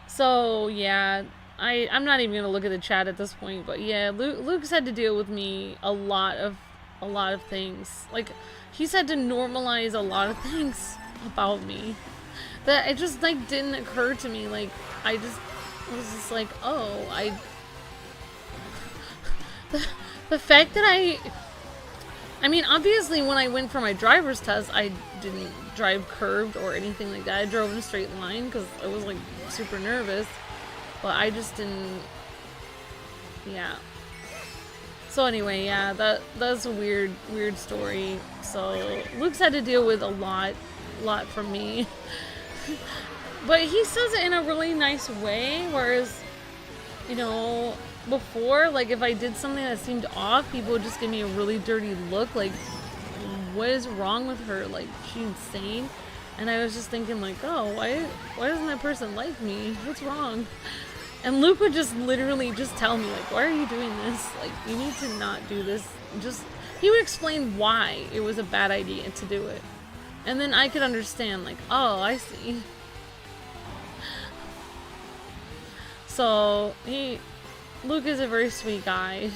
So, yeah, I'm not even gonna look at the chat at this point, but yeah, Luke's had to deal with me a lot of things. Like, he's had to normalize a lot of things about me that it just, like, didn't occur to me. Like, I just was just like, oh, the fact that I mean, obviously, when I went for my driver's test, I didn't drive curved or anything like that. I drove in a straight line because I was, like, super nervous. But I just didn't... Yeah. So anyway, yeah, that's a weird story. So, Luke's had to deal with a lot from me. But he says it in a really nice way, whereas, you know... Before, like, if I did something that seemed off, people would just give me a really dirty look, like, what is wrong with her? Like, is she insane? And I was just thinking like, oh, why doesn't that person like me? What's wrong? And Luke would just literally just tell me like, why are you doing this? Like, you need to not do this. He would explain why it was a bad idea to do it. And then I could understand like, oh, I see. So, Luke is a very sweet guy.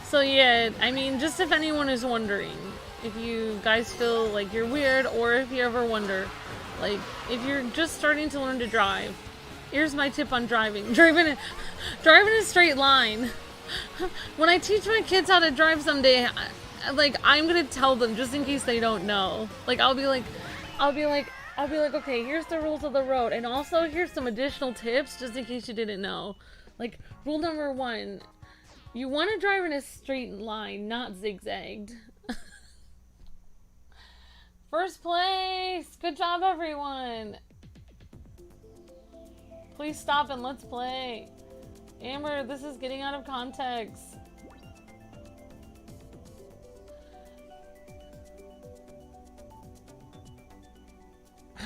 So yeah, I mean, just if anyone is wondering, if you guys feel like you're weird, or if you ever wonder, like, if you're just starting to learn to drive, here's my tip on driving. Driving a straight line. When I teach my kids how to drive someday, I'm gonna tell them just in case they don't know. Like, I'll be like, okay, here's the rules of the road, and also here's some additional tips just in case you didn't know. Like, rule number 1. You want to drive in a straight line, not zigzagged. First place! Good job, everyone! Please stop and let's play. Amber, this is getting out of context.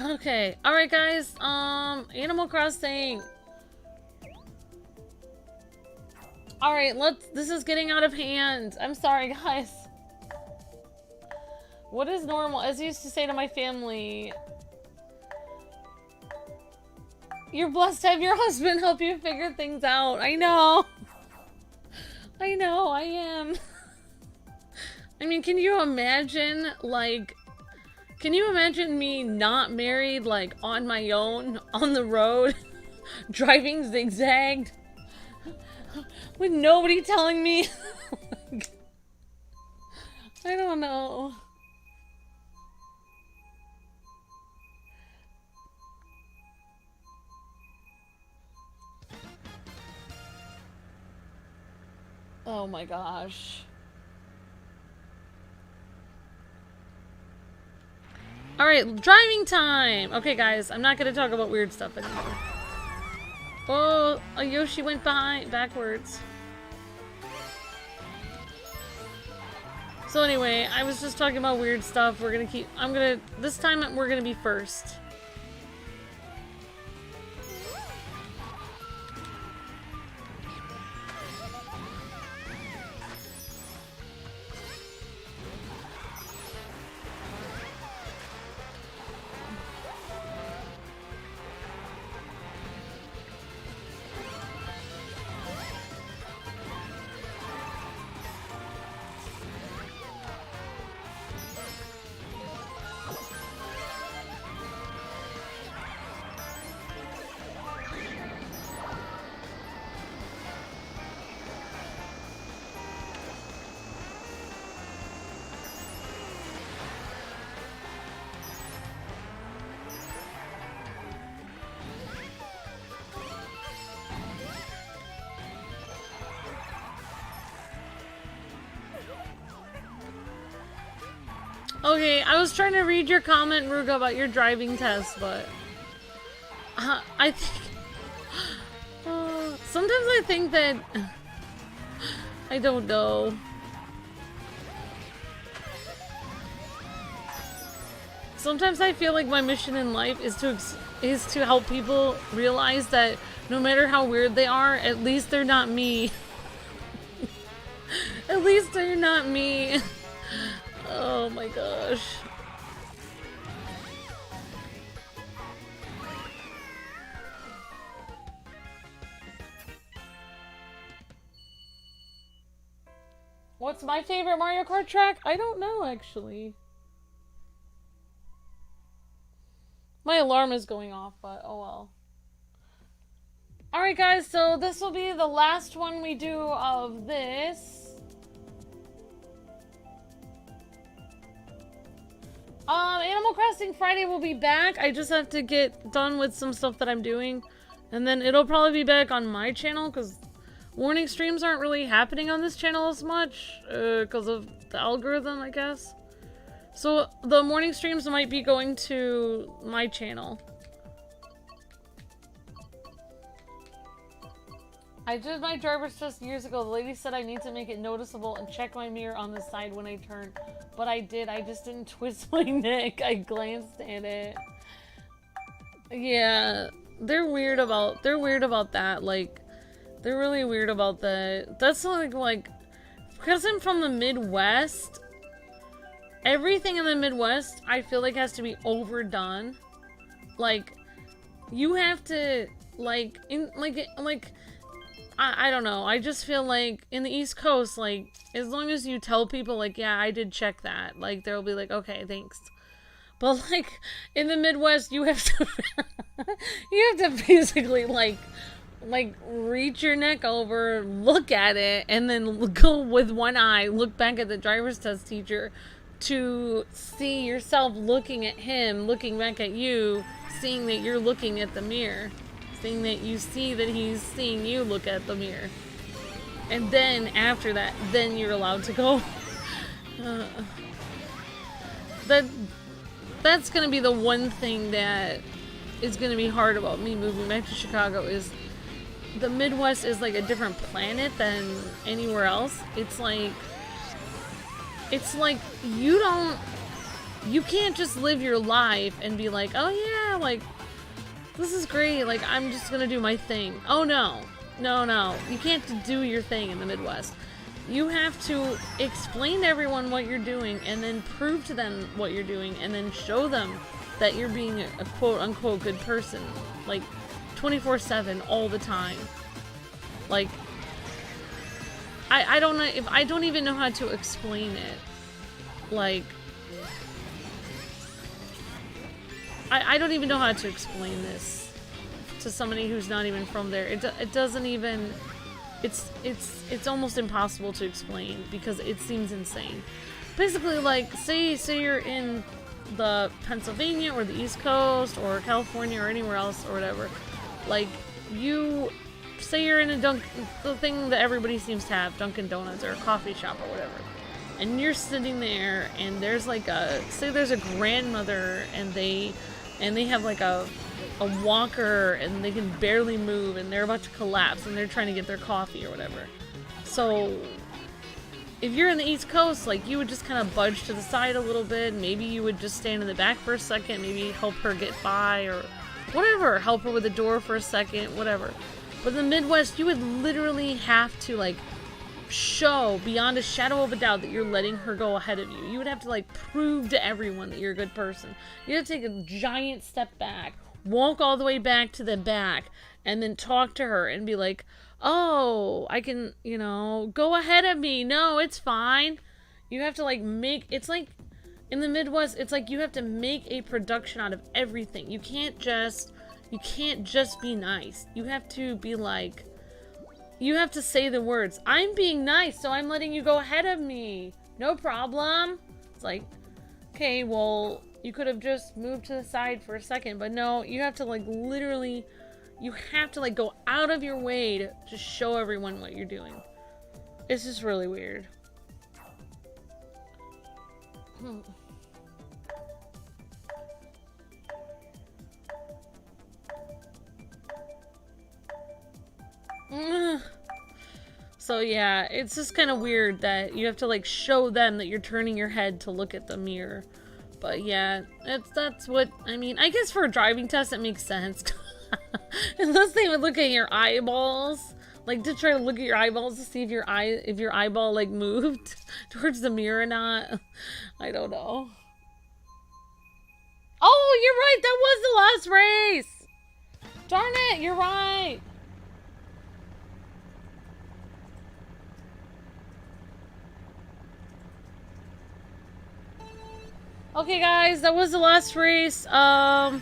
Okay, alright guys, Animal Crossing. Alright, this is getting out of hand. I'm sorry, guys. What is normal? As I used to say to my family, you're blessed to have your husband help you figure things out. I know. I know, I am. I mean, can you imagine, can you imagine me not married, on my own, on the road, driving zigzagged? With nobody telling me. I don't know. Oh my gosh. Alright, driving time! Okay guys, I'm not gonna talk about weird stuff anymore. Oh, a Yoshi went backwards. So anyway, I was just talking about weird stuff. This time we're gonna be first. Okay, I was trying to read your comment, Ruga, about your driving test, but I think sometimes I think that I don't know. Sometimes I feel like my mission in life is to help people realize that no matter how weird they are, at least they're not me. At least they're not me. Oh my gosh. What's my favorite Mario Kart track? I don't know, actually. My alarm is going off, but oh well. Alright guys, so this will be the last one we do of this. Animal Crossing Friday will be back. I just have to get done with some stuff that I'm doing. And then it'll probably be back on my channel, because morning streams aren't really happening on this channel as much. Because of the algorithm, I guess. So the morning streams might be going to my channel. I did my driver's test years ago. The lady said I need to make it noticeable and check my mirror on the side when I turn. But I did. I just didn't twist my neck. I glanced at it. Yeah, they're weird about that. Like, they're really weird about that. That's like because I'm from the Midwest, everything in the Midwest I feel like has to be overdone. Like, you have to I don't know. I just feel like in the East Coast, like, as long as you tell people, like, yeah, I did check that, like, they'll be like, okay, thanks. But, like, in the Midwest, you have to, you have to basically, like, reach your neck over, look at it, and then go with one eye, look back at the driver's test teacher to see yourself looking at him, looking back at you, seeing that you're looking at the mirror. Seeing that you see that he's seeing you look at the mirror. And then, after that, then you're allowed to go. That's gonna be the one thing that is gonna be hard about me moving back to Chicago is the Midwest is like a different planet than anywhere else. It's like you can't just live your life and be like, oh yeah, like, this is great, like, I'm just gonna do my thing. Oh no. No. You can't do your thing in the Midwest. You have to explain to everyone what you're doing and then prove to them what you're doing and then show them that you're being a quote-unquote good person. Like, 24/7, all the time. Like, I don't know if I don't even know how to explain it. Like, I don't even know how to explain this to somebody who's not even from there. It doesn't even, it's almost impossible to explain because it seems insane. Basically, like, say you're in the Pennsylvania or the East Coast or California or anywhere else or whatever. Like, you say you're in the thing that everybody seems to have, Dunkin' Donuts or a coffee shop or whatever. And you're sitting there and there's like say there's a grandmother and they have like a walker and they can barely move and they're about to collapse and they're trying to get their coffee or whatever. So if you're in the East Coast, like, you would just kind of budge to the side a little bit. Maybe you would just stand in the back for a second, maybe help her get by or whatever, help her with the door for a second, whatever. But in the Midwest, you would literally have to, like, show beyond a shadow of a doubt that you're letting her go ahead of you. You would have to, like, prove to everyone that you're a good person. You have to take a giant step back, walk all the way back to the back, and then talk to her and be like, oh, I can, go ahead of me. No, it's fine. You have to, like, it's like, in the Midwest, it's like you have to make a production out of everything. You can't just be nice. You have to be like, you have to say the words, I'm being nice, so I'm letting you go ahead of me. No problem. It's like, okay, well, you could have just moved to the side for a second, but no, you have to, like, literally, you have to, like, go out of your way to show everyone what you're doing. It's just really weird. So yeah, it's just kind of weird that you have to, like, show them that you're turning your head to look at the mirror. But yeah, that's what, I mean, I guess for a driving test it makes sense. Unless they would look at your eyeballs, like, to try to look at your eyeballs to see if your eyeball, like, moved towards the mirror or not. I don't know. Oh, you're right, that was the last race! Darn it, you're right! Okay, guys, that was the last race. Well,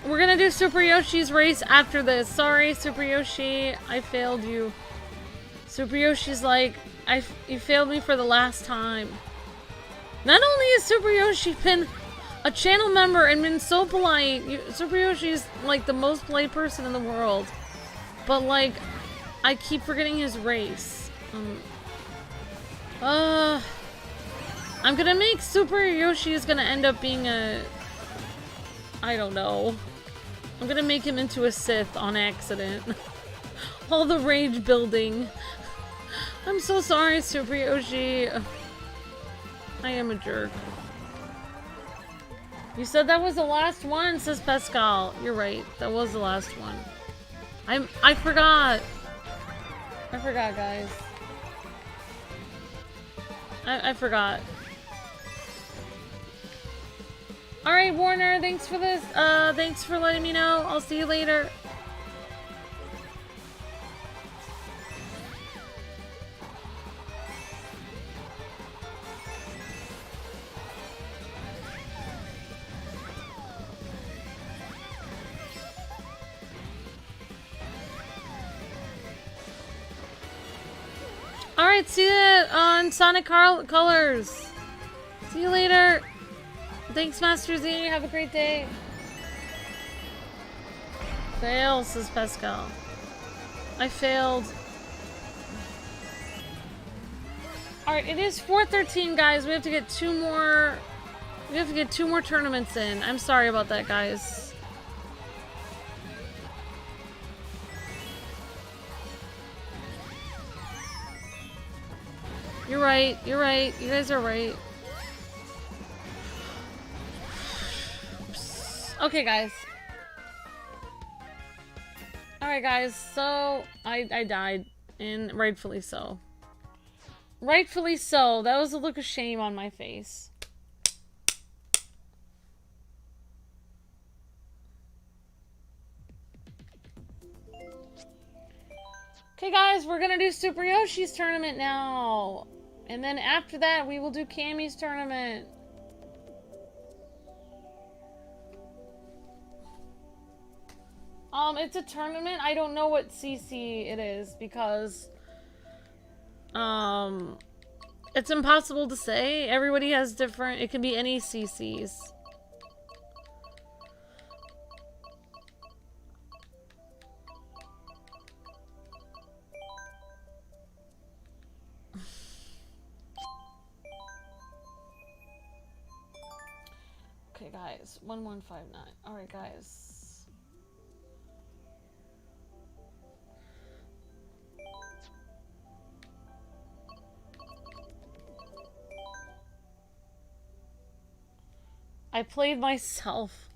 we're gonna do Super Yoshi's race after this. Sorry, Super Yoshi, I failed you. Super Yoshi's like, you failed me for the last time. Not only has Super Yoshi been a channel member and been so polite, Super Yoshi's like the most polite person in the world. But, like, I keep forgetting his race. I'm gonna make Super Yoshi is gonna end up being I don't know. I'm gonna make him into a Sith on accident. All the rage building. I'm so sorry, Super Yoshi. I am a jerk. You said that was the last one, says Pascal. You're right. That was the last one. I forgot. I forgot, guys. I forgot. Alright, Warner, thanks for this. Thanks for letting me know. I'll see you later. Alright, see you on Sonic Colors. See you later. Thanks, Master Z. Have a great day. Fail, says Pascal. I failed. Alright, it is 4:13, guys. We have to get two more. We have to get 2 more tournaments in. I'm sorry about that, guys. You're right. You're right. You guys are right. Okay, guys. Alright, guys. So, I died. And rightfully so. Rightfully so. That was a look of shame on my face. Okay, guys. We're gonna do Super Yoshi's tournament now. And then after that, we will do Cammy's tournament. It's a tournament. I don't know what CC it is because, it's impossible to say. Everybody has different, it can be any CCs. Okay, guys. 1159. Alright, guys. I played myself.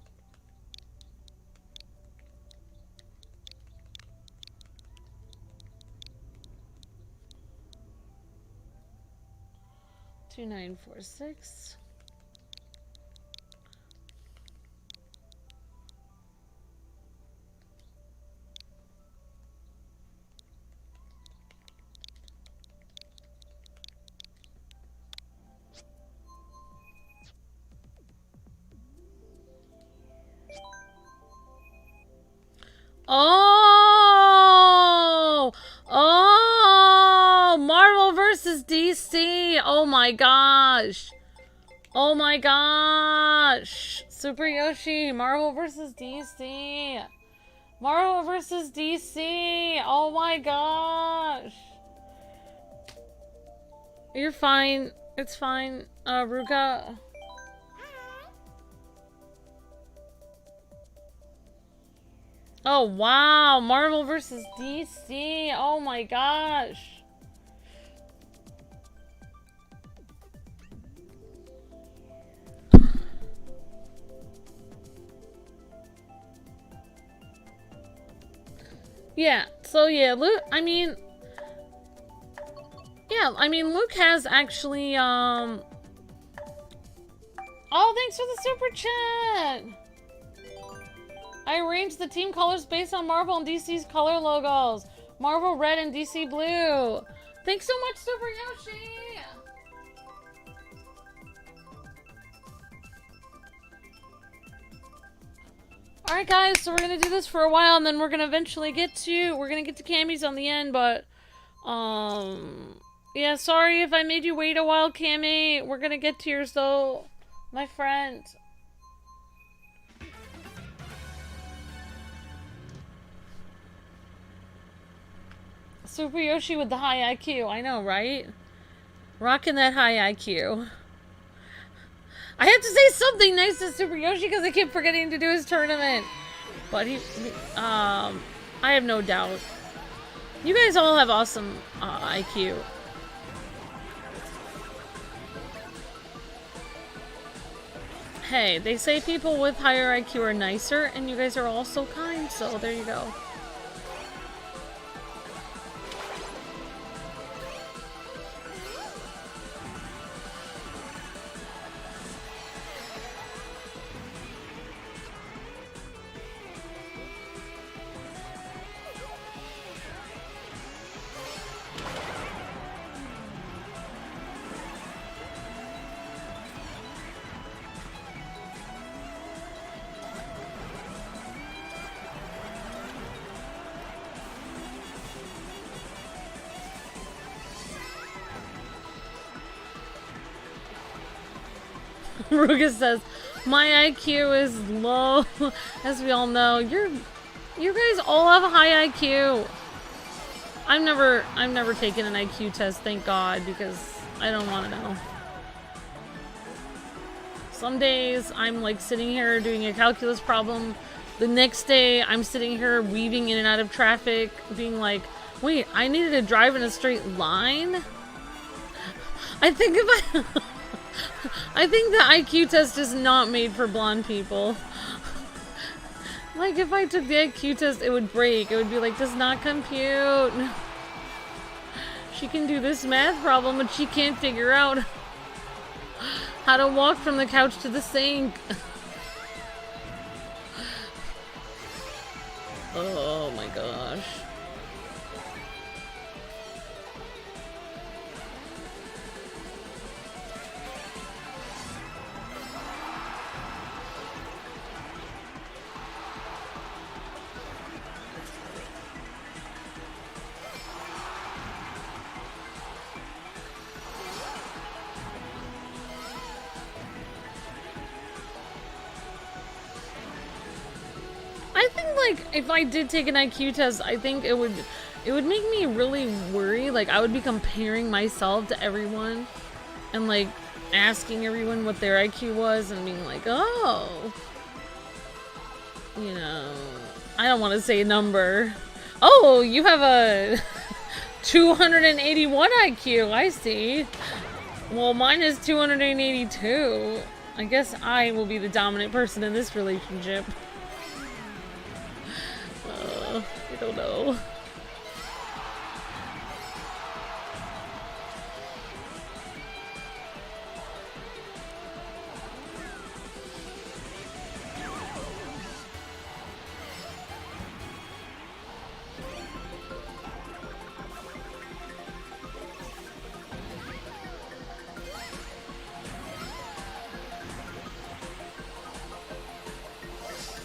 Two 946. Oh! Oh! Marvel versus DC! Oh my gosh! Oh my gosh! Super Yoshi, Marvel versus DC! Marvel versus DC! Oh my gosh! You're fine. It's fine. Ruka. Oh, wow. Marvel versus DC. Oh, my gosh. Yeah. So, yeah. Luke, Luke has actually, Oh, thanks for the super chat. I arranged the team colors based on Marvel and DC's color logos. Marvel red and DC blue. Thanks so much, Super Yoshi! Alright guys, so we're gonna do this for a while and then we're gonna eventually get to Cammy's on the end, but yeah, sorry if I made you wait a while, Cammy. We're gonna get to yours though, my friend. Super Yoshi with the high IQ. I know, right? Rocking that high IQ. I have to say something nice to Super Yoshi because I keep forgetting to do his tournament. But I have no doubt. You guys all have awesome IQ. Hey, they say people with higher IQ are nicer, and you guys are all so kind, so there you go. Ruga says, my IQ is low. As we all know, you guys all have a high IQ. I've never taken an IQ test, thank God, because I don't want to know. Some days I'm like sitting here doing a calculus problem. The next day I'm sitting here weaving in and out of traffic, being like, wait, I needed to drive in a straight line? I think I think the IQ test is not made for blonde people. Like, if I took the IQ test, it would break. It would be like, does not compute. She can do this math problem, but she can't figure out how to walk from the couch to the sink. Oh my gosh. I think, like, if I did take an IQ test, I think it would make me really worry. Like, I would be comparing myself to everyone and, like, asking everyone what their IQ was and being like, oh, you know, I don't want to say a number. Oh, you have a 281 IQ, I see. Well, mine is 282. I guess I will be the dominant person in this relationship. I don't know.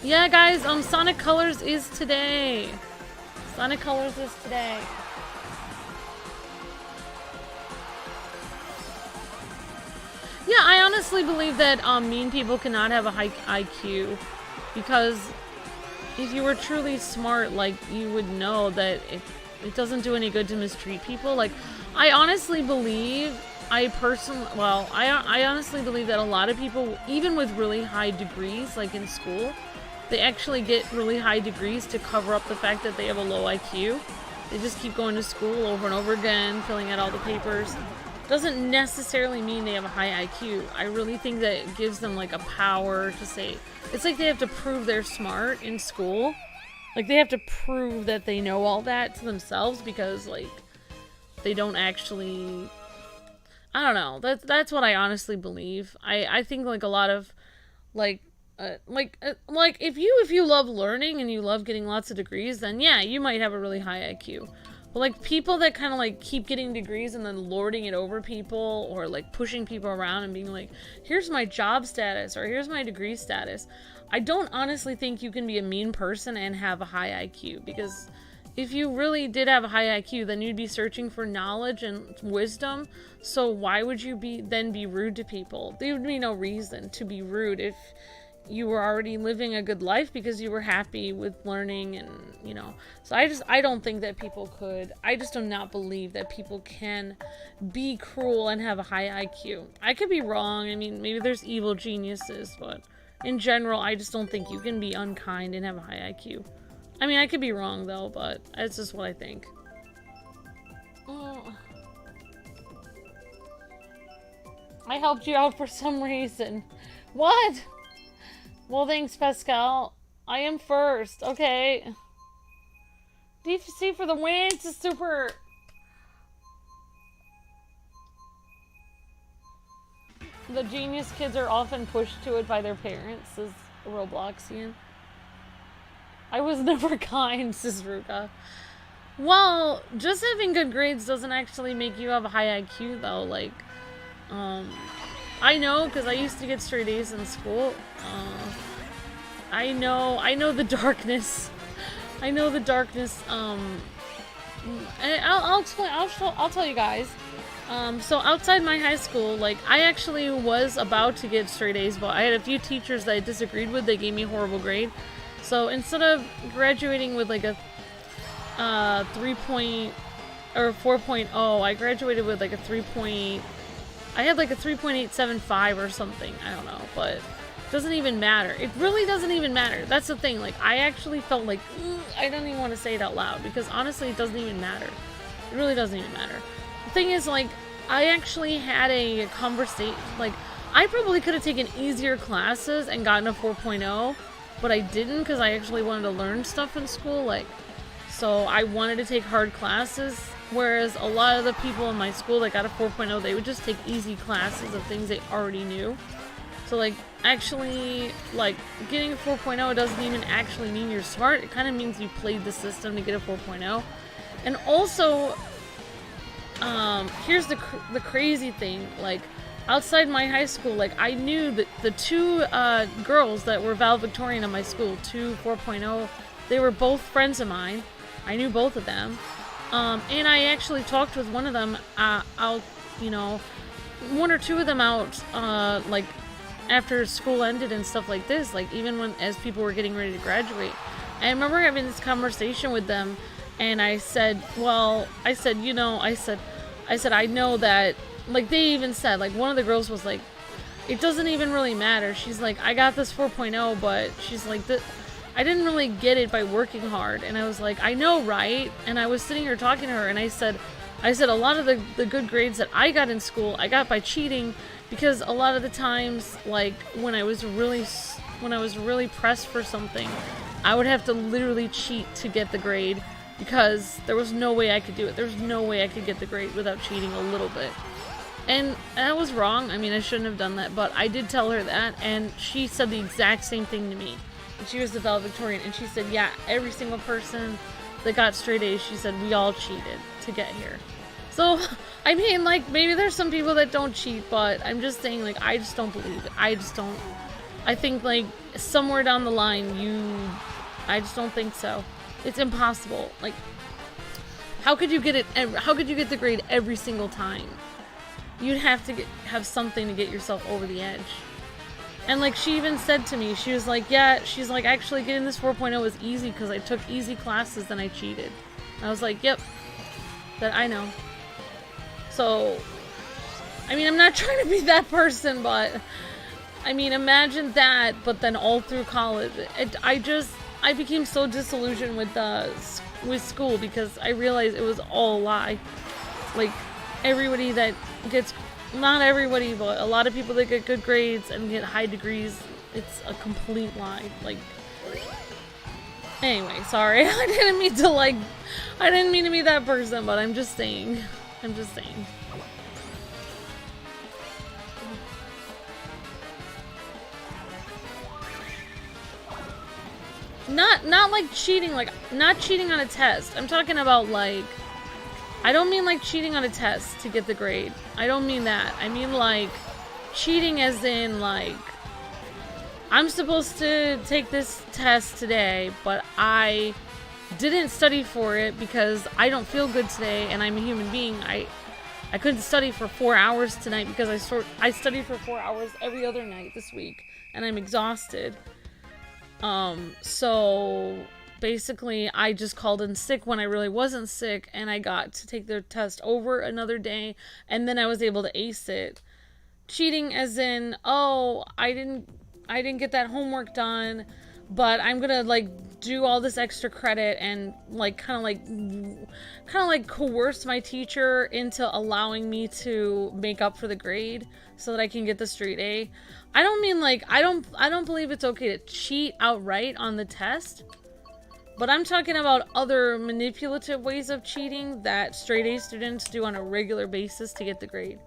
Yeah, guys, Sonic Colors is today. Sonic Colors is today. Yeah, I honestly believe that mean people cannot have a high IQ, because if you were truly smart, like, you would know that it doesn't do any good to mistreat people. Like, I honestly believe, I honestly believe that a lot of people, even with really high degrees, like in school, they actually get really high degrees to cover up the fact that they have a low IQ. They just keep going to school over and over again, filling out all the papers. Doesn't necessarily mean they have a high IQ. I really think that it gives them, like, a power to say, it's like they have to prove they're smart in school. Like, they have to prove that they know all that to themselves, because, like, they don't actually, I don't know. That's what I honestly believe. I think, like, a lot of, like if you love learning and you love getting lots of degrees, then yeah, you might have a really high IQ. But, like, people that kind of, like, keep getting degrees and then lording it over people, or, like, pushing people around and being like, here's my job status, or here's my degree status. I don't honestly think you can be a mean person and have a high IQ, because if you really did have a high IQ, then you'd be searching for knowledge and wisdom. So why would you then be rude to people? There would be no reason to be rude if you were already living a good life because you were happy with learning, and, you know. So I don't think that people could. I just do not believe that people can be cruel and have a high IQ. I could be wrong. I mean, maybe there's evil geniuses, but in general, I just don't think you can be unkind and have a high IQ. I mean, I could be wrong though, but it's just what I think. Oh. I helped you out for some reason. What? Well, thanks, Pascal. I am first. Okay. DFC for the win. It's a super... The genius kids are often pushed to it by their parents, says Robloxian. I was never kind, says Ruka. Well, just having good grades doesn't actually make you have a high IQ, though. Like, I know, because I used to get straight A's in school. I know the darkness. I know the darkness. And I'll explain. I'll tell you guys. So outside my high school, like, I actually was about to get straight A's, but I had a few teachers that I disagreed with. They gave me a horrible grade. So instead of graduating with like a 3 or 4.0, I graduated with like a 3. I had like a 3.875 or something. I don't know, but it doesn't even matter. It really doesn't even matter. That's the thing. Like, I actually felt like, I don't even want to say it out loud, because honestly, it doesn't even matter. It really doesn't even matter. The thing is, like, I actually had a conversation, like, I probably could have taken easier classes and gotten a 4.0, but I didn't, because I actually wanted to learn stuff in school, like, so I wanted to take hard classes, whereas a lot of the people in my school that got a 4.0, they would just take easy classes of things they already knew. So, like, actually, like, getting a 4.0 doesn't even actually mean you're smart. It kind of means you played the system to get a 4.0. And also, here's the crazy thing, like, outside my high school, like, I knew that the two girls that were valedictorian in my school, 4.0, they were both friends of mine. I knew both of them. And I actually talked with one of them out, you know, one or two of them out, like, after school ended and stuff like this, like, even as people were getting ready to graduate. I remember having this conversation with them, and I said, I know that, like, they even said, like, one of the girls was like, it doesn't even really matter. She's like, I got this 4.0, but she's like, I didn't really get it by working hard. And I was like, I know, right? And I was sitting here talking to her, and I said, a lot of the good grades that I got in school, I got by cheating, because a lot of the times, like, when I was really pressed for something, I would have to literally cheat to get the grade, because there was no way I could do it. There's no way I could get the grade without cheating a little bit. And that was wrong. I mean, I shouldn't have done that, but I did tell her that, and she said the exact same thing to me. And she was the valedictorian, and she said, yeah, every single person that got straight A's, she said, we all cheated to get here. So, I mean, like, maybe there's some people that don't cheat, but I'm just saying, like, I just don't believe it. I think, like, somewhere down the line, I just don't think so. It's impossible. Like, how could you get the grade every single time? You'd have to have something to get yourself over the edge. And, like, she even said to me, she was like, yeah, she's like, actually getting this 4.0 was easy because I took easy classes, then I cheated. And I was like, yep, that I know. So, I mean, I'm not trying to be that person, but, I mean, imagine that, but then all through college, I became so disillusioned with school, because I realized it was all a lie. Like, everybody that gets, not everybody, but a lot of people that get good grades and get high degrees, it's a complete lie. Like, anyway, sorry. I didn't mean to be that person, but I'm just saying. Not like cheating, like, not cheating on a test. I'm talking about, like, I don't mean like cheating on a test to get the grade. I don't mean that. I mean, like, cheating as in, like, I'm supposed to take this test today, but I didn't study for it because I don't feel good today and I'm a human being. I couldn't study for 4 hours tonight because I studied for 4 hours every other night this week and I'm exhausted. So basically I just called in sick when I really wasn't sick, and I got to take the test over another day, and then I was able to ace it. Cheating as in, oh, I didn't I didn't get that homework done, but I'm gonna like do all this extra credit and like kind of like coerce my teacher into allowing me to make up for the grade so that I can get the straight A. I don't mean like I don't believe it's okay to cheat outright on the test. But I'm talking about other manipulative ways of cheating that straight A students do on a regular basis to get the grade.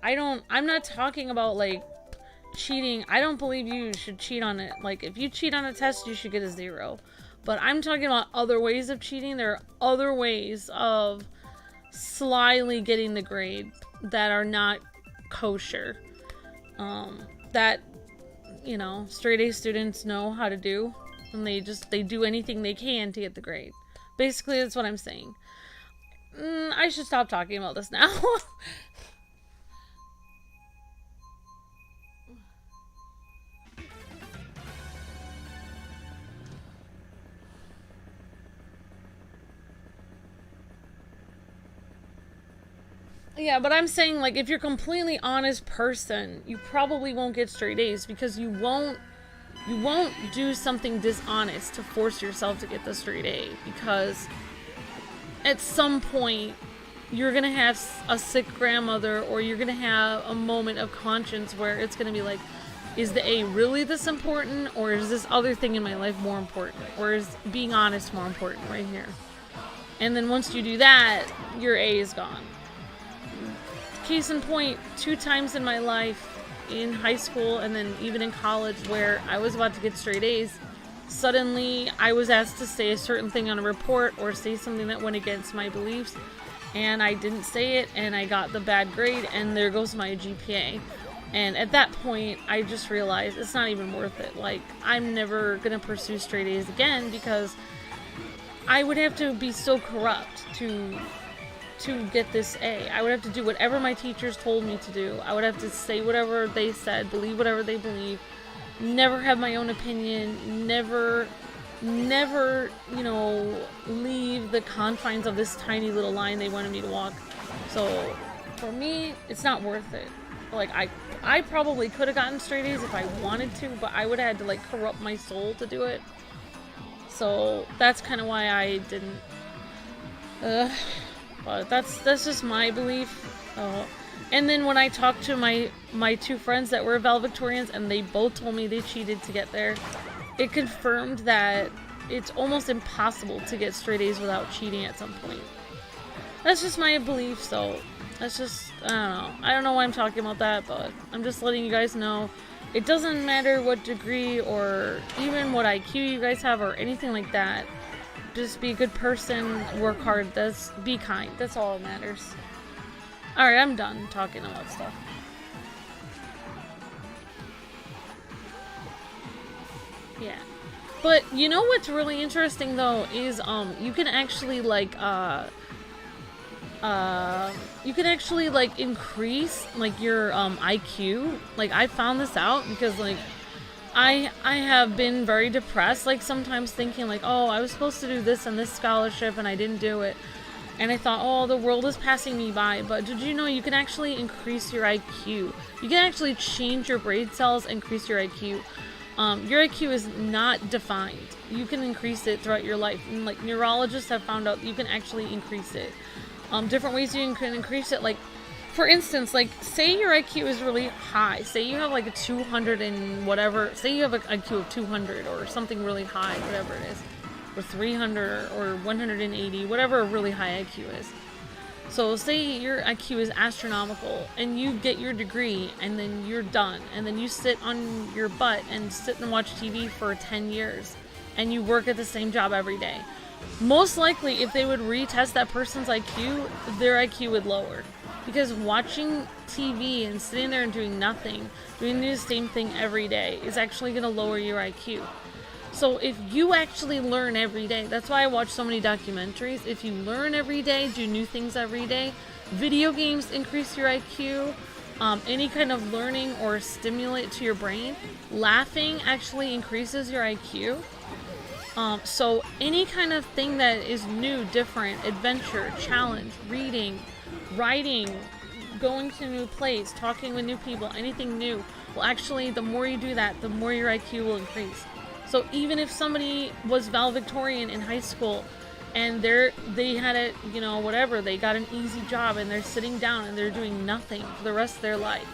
I'm not talking about like cheating. I don't believe you should cheat on it. Like if you cheat on a test, you should get a 0. But I'm talking about other ways of cheating. There are other ways of slyly getting the grade that are not kosher. That, you know, straight A students know how to do. And they do anything they can to get the grade. Basically, that's what I'm saying. I should stop talking about this now. Yeah, but I'm saying, like, if you're a completely honest person, you probably won't get straight A's because you won't do something dishonest to force yourself to get the straight A, because at some point you're gonna have a sick grandmother, or you're gonna have a moment of conscience where it's gonna be like, is the A really this important, or is this other thing in my life more important, or is being honest more important right here? And then once you do that, your A is gone. Case in point, 2 times in my life, in high school and then even in college, where I was about to get straight A's, suddenly I was asked to say a certain thing on a report or say something that went against my beliefs, and I didn't say it, and I got the bad grade, and there goes my GPA. And at that point, I just realized it's not even worth it. Like, I'm never gonna pursue straight A's again, because I would have to be so corrupt to get this A. I would have to do whatever my teachers told me to do. I would have to say whatever they said, believe whatever they believe, never have my own opinion, never, you know, leave the confines of this tiny little line they wanted me to walk. So for me, it's not worth it. Like, I probably could have gotten straight A's if I wanted to, but I would have had to like corrupt my soul to do it. So that's kind of why I didn't. But that's just my belief. And then when I talked to my 2 friends that were valedictorians, and they both told me they cheated to get there, it confirmed that it's almost impossible to get straight A's without cheating at some point. That's just my belief, so that's just, I don't know. I don't know why I'm talking about that, but I'm just letting you guys know. It doesn't matter what degree or even what IQ you guys have or anything like that. Just be a good person, work hard, be kind. That's all that matters. Alright, I'm done talking about stuff. Yeah. But you know what's really interesting though is you can actually like increase like your IQ. Like, I found this out because like I have been very depressed, like sometimes thinking like, oh, I was supposed to do this and this scholarship and I didn't do it. And I thought, oh, the world is passing me by. But did you know you can actually increase your IQ? You can actually change your brain cells, increase your IQ. Your IQ is not defined. You can increase it throughout your life. And like neurologists have found out you can actually increase it. Different ways you can increase it, like, for instance, like, say your IQ is really high. Say you have, like, a 200 and whatever. Say you have an IQ of 200 or something really high, whatever it is. Or 300 or 180, whatever a really high IQ is. So say your IQ is astronomical and you get your degree and then you're done. And then you sit on your butt and sit and watch TV for 10 years. And you work at the same job every day. Most likely, if they would retest that person's IQ, their IQ would lower. Because watching TV and sitting there and doing nothing, doing the same thing every day, is actually going to lower your IQ. So if you actually learn every day, that's why I watch so many documentaries. If you learn every day, do new things every day, video games increase your IQ, any kind of learning or stimulate to your brain, laughing actually increases your IQ. So any kind of thing that is new, different, adventure, challenge, reading, writing, going to a new place, talking with new people, anything new. Well, actually, the more you do that, the more your IQ will increase. So even if somebody was valedictorian in high school and they had it, you know, whatever, they got an easy job and they're sitting down and they're doing nothing for the rest of their life,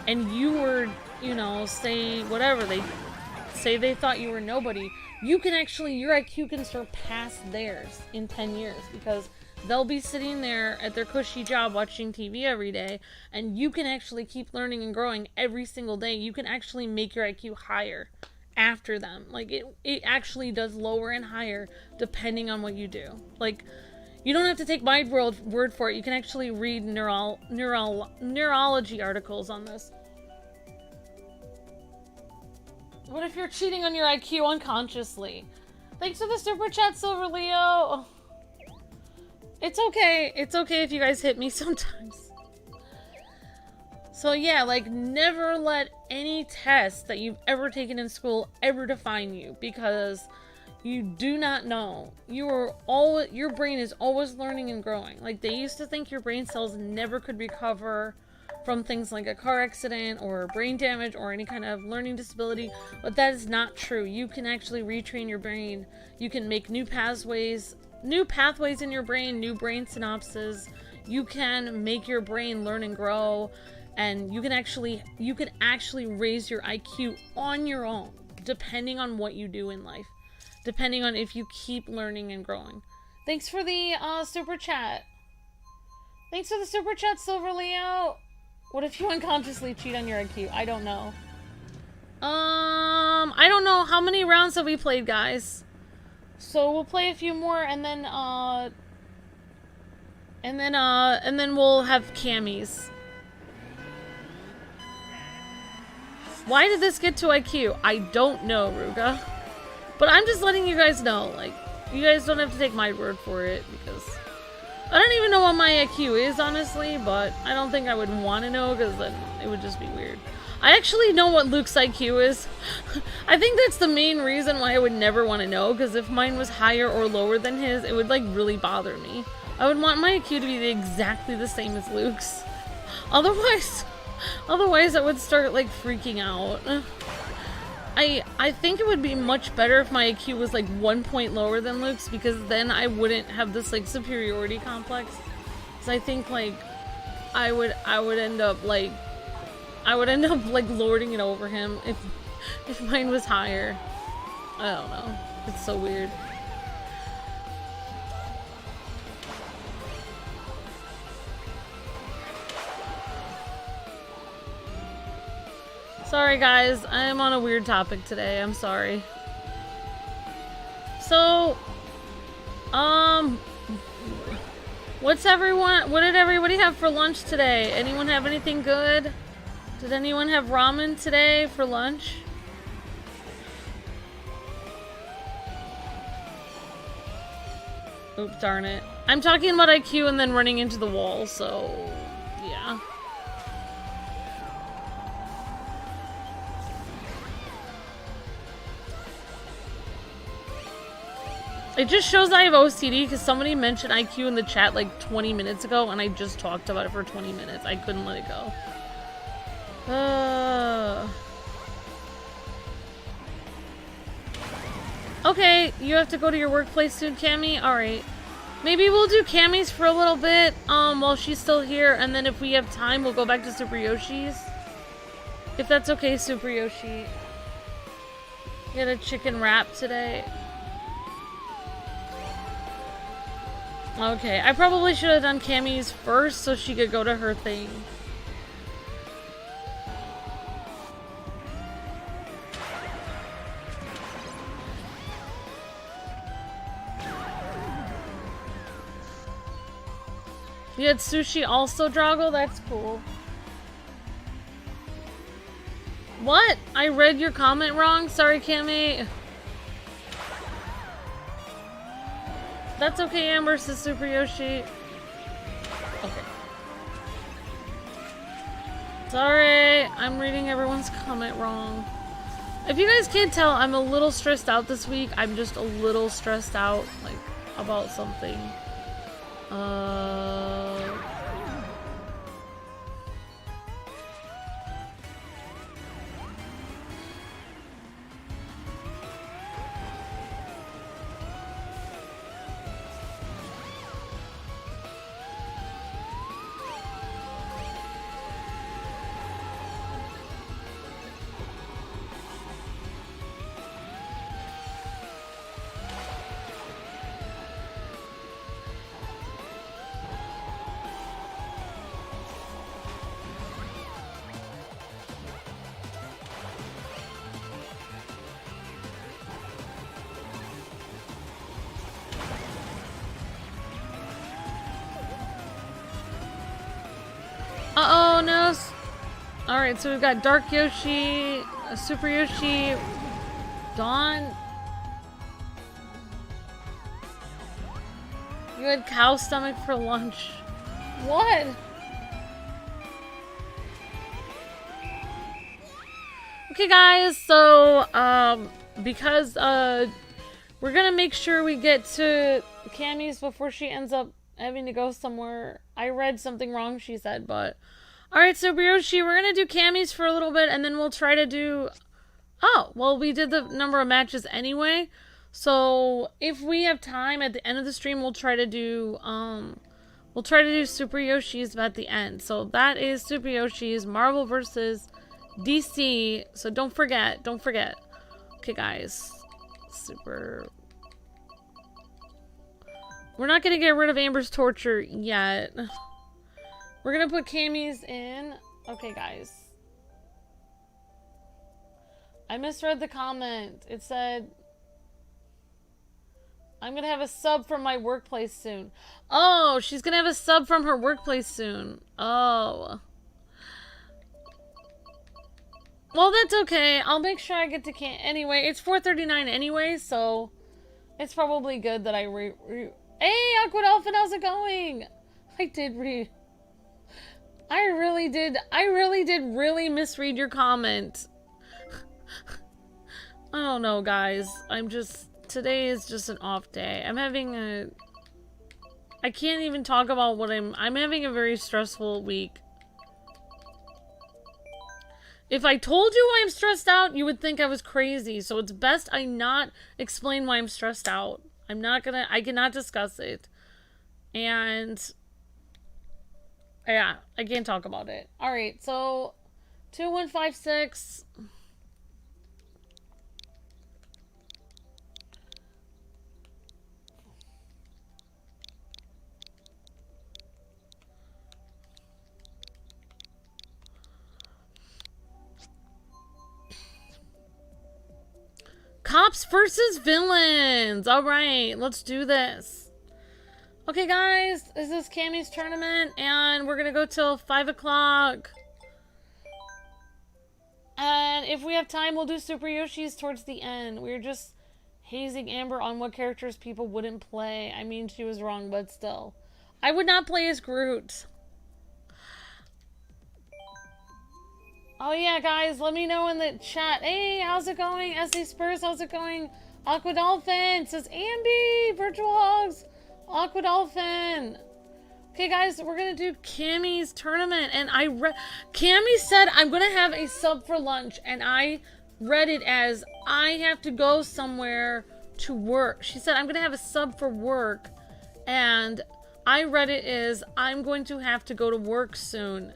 and you were, you know, say whatever, they thought you were nobody, you can actually, your IQ can surpass theirs in 10 years, because they'll be sitting there at their cushy job watching TV every day, and you can actually keep learning and growing every single day. You can actually make your IQ higher after them. Like, it actually does lower and higher depending on what you do. Like, you don't have to take my word for it. You can actually read neurology articles on this. What if you're cheating on your IQ unconsciously? Thanks for the super chat, Silver Leo. It's okay. It's okay if you guys hit me sometimes. So yeah, like, never let any test that you've ever taken in school ever define you, because you do not know. Your brain is always learning and growing. Like, they used to think your brain cells never could recover from things like a car accident or brain damage or any kind of learning disability, but that is not true. You can actually retrain your brain. You can make new pathways in your brain, new brain synapses. You can make your brain learn and grow, and you can actually raise your IQ on your own, depending on what you do in life, depending on if you keep learning and growing. Thanks for the super chat. Thanks for the super chat, Silver Leo. What if you unconsciously cheat on your IQ? I don't know. I don't know. How many rounds have we played, guys? So we'll play a few more, and then we'll have camis. Why did this get to IQ? I don't know, Ruga. But I'm just letting you guys know. Like, you guys don't have to take my word for it, because I don't even know what my IQ is, honestly, but I don't think I would want to know, because then it would just be weird. I actually know what Luke's IQ is. I think that's the main reason why I would never want to know, because if mine was higher or lower than his, it would, like, really bother me. I would want my IQ to be exactly the same as Luke's. Otherwise I would start, like, freaking out. I think it would be much better if my IQ was, like, 1 point lower than Luke's, because then I wouldn't have this, like, superiority complex. Because I think, like, I would end up, like, lording it over him if mine was higher. I don't know. It's so weird. Sorry guys, I am on a weird topic today. I'm sorry. So, what did everybody have for lunch today? Anyone have anything good? Did anyone have ramen today for lunch? Oops, darn it. I'm talking about IQ and then running into the wall, so yeah. It just shows I have OCD because somebody mentioned IQ in the chat like 20 minutes ago, and I just talked about it for 20 minutes. I couldn't let it go. Okay, you have to go to your workplace soon, Cammy? Alright. Maybe we'll do Cammy's for a little bit, while she's still here, and then if we have time, we'll go back to Super Yoshi's. If that's okay, Super Yoshi. You had a chicken wrap today. Okay, I probably should have done Cammy's first so she could go to her thing. You had sushi also, Drago? That's cool. What? I read your comment wrong? Sorry, Cammy. That's okay, Amber, says Super Yoshi. Okay. Sorry, I'm reading everyone's comment wrong. If you guys can't tell, I'm a little stressed out this week. I'm just a little stressed out, like, about something. Alright, so we've got Dark Yoshi, Super Yoshi, Dawn. You had cow stomach for lunch. What? Okay, guys, so, because, we're gonna make sure we get to Cammy's before she ends up having to go somewhere. I read something wrong, she said, but... Alright, so Yoshi, we're gonna do Cammy's for a little bit, and then we'll try to do... Oh, well, we did the number of matches anyway, so if we have time at the end of the stream, we'll try to do, Super Yoshi's at the end. So that is Super Yoshi's Marvel versus DC, so don't forget. Okay, guys. Super... We're not gonna get rid of Amber's torture yet. We're gonna put Cammy's in. Okay, guys. I misread the comment. It said... I'm gonna have a sub from my workplace soon. Oh, she's gonna have a sub from her workplace soon. Oh. Well, that's okay. I'll make sure I get to anyway, it's 4:39 anyway, so it's probably good that I Hey, Aquadolphin, how's it going? I really did really misread your comment. I don't know, guys. Today is just an off day. I'm having I can't even talk about what I'm having a very stressful week. If I told you why I'm stressed out, you would think I was crazy. So it's best I not explain why I'm stressed out. I cannot discuss it. And yeah, I can't talk about it. Alright, so 2156. Cops versus villains. All right, let's do this. Okay, guys, this is Cammy's tournament, and we're gonna go till 5 o'clock. And if we have time, we'll do Super Yoshi's towards the end. We're just hazing Amber on what characters people wouldn't play. I mean, she was wrong, but still. I would not play as Groot. Oh yeah, guys, let me know in the chat. Hey, how's it going? SA Spurs, how's it going? Aquadolphin says Ambi, virtual hugs. Aquadolphin. Okay, guys, we're gonna do Cammy's tournament, and Cammy said I'm gonna have a sub for lunch, and I read it as I have to go somewhere to work. She said I'm gonna have a sub for work, and I read it as I'm going to have to go to work soon.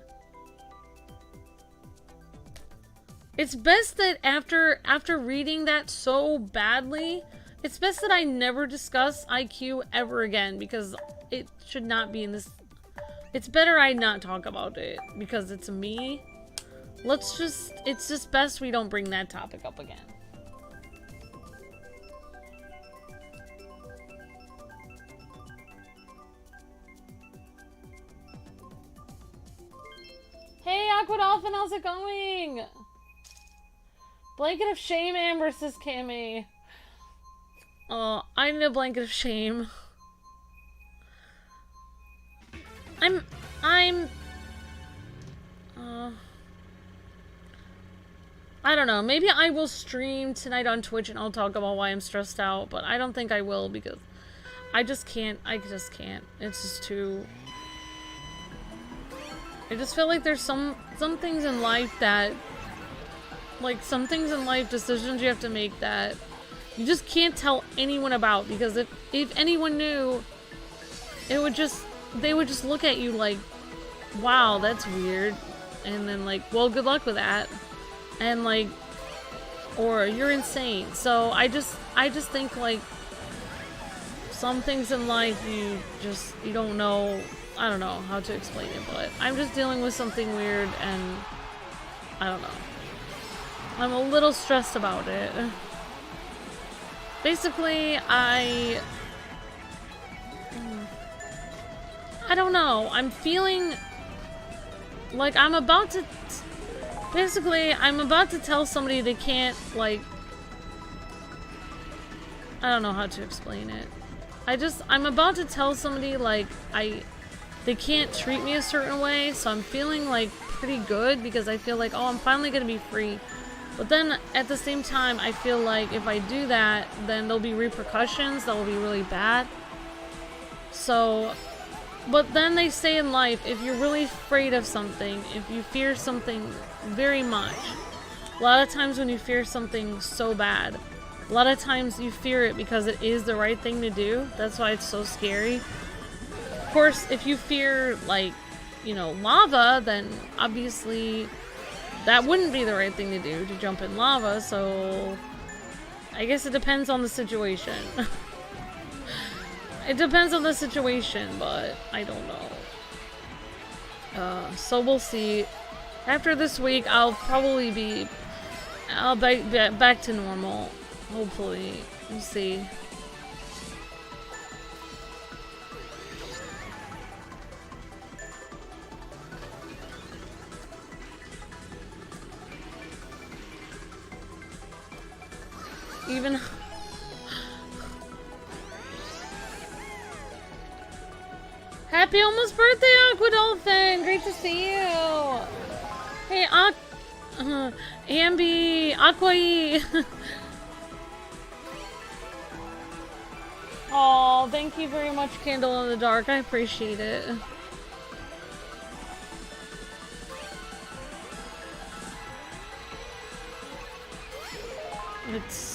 It's best that after reading that so badly, it's best that I never discuss IQ ever again, because it should not be in this. It's better I not talk about it, because it's me. It's just best we don't bring that topic up again. Hey, Aquadolphin, how's it going? Blanket of shame, Amber, says Cammy. I need a blanket of shame. I don't know. Maybe I will stream tonight on Twitch and I'll talk about why I'm stressed out, but I don't think I will because I just can't. It's just too... I just feel like there's some things in life that... Like, some things in life, decisions you have to make that you just can't tell anyone about, because if anyone knew, they would just look at you like, wow, that's weird, and then like, well, good luck with that, and like, or you're insane. So I just think like some things in life you don't know. I don't know how to explain it, but I'm just dealing with something weird, and I don't know. I'm a little stressed about it. Basically, I don't know. I'm feeling like I'm about to... Basically, I'm about to tell somebody they can't, like... I don't know how to explain it. I'm about to tell somebody, like, they can't treat me a certain way, so I'm feeling, like, pretty good because I feel like, oh, I'm finally gonna be free. But then, at the same time, I feel like if I do that, then there'll be repercussions that will be really bad. So, but then they say in life, if you're really afraid of something, if you fear something very much, a lot of times when you fear something so bad, a lot of times you fear it because it is the right thing to do. That's why it's so scary. Of course, if you fear, like, you know, lava, then obviously that wouldn't be the right thing to do, to jump in lava, so I guess it depends on the situation. It depends on the situation, but I don't know. So we'll see. After this week, I'll probably be back to normal. Hopefully. We'll see. Even... Happy almost birthday, Aqua Dolphin! Great to see you! Hey, Ambi, Aquai! Oh, thank you very much, Candle in the Dark. I appreciate it. It's...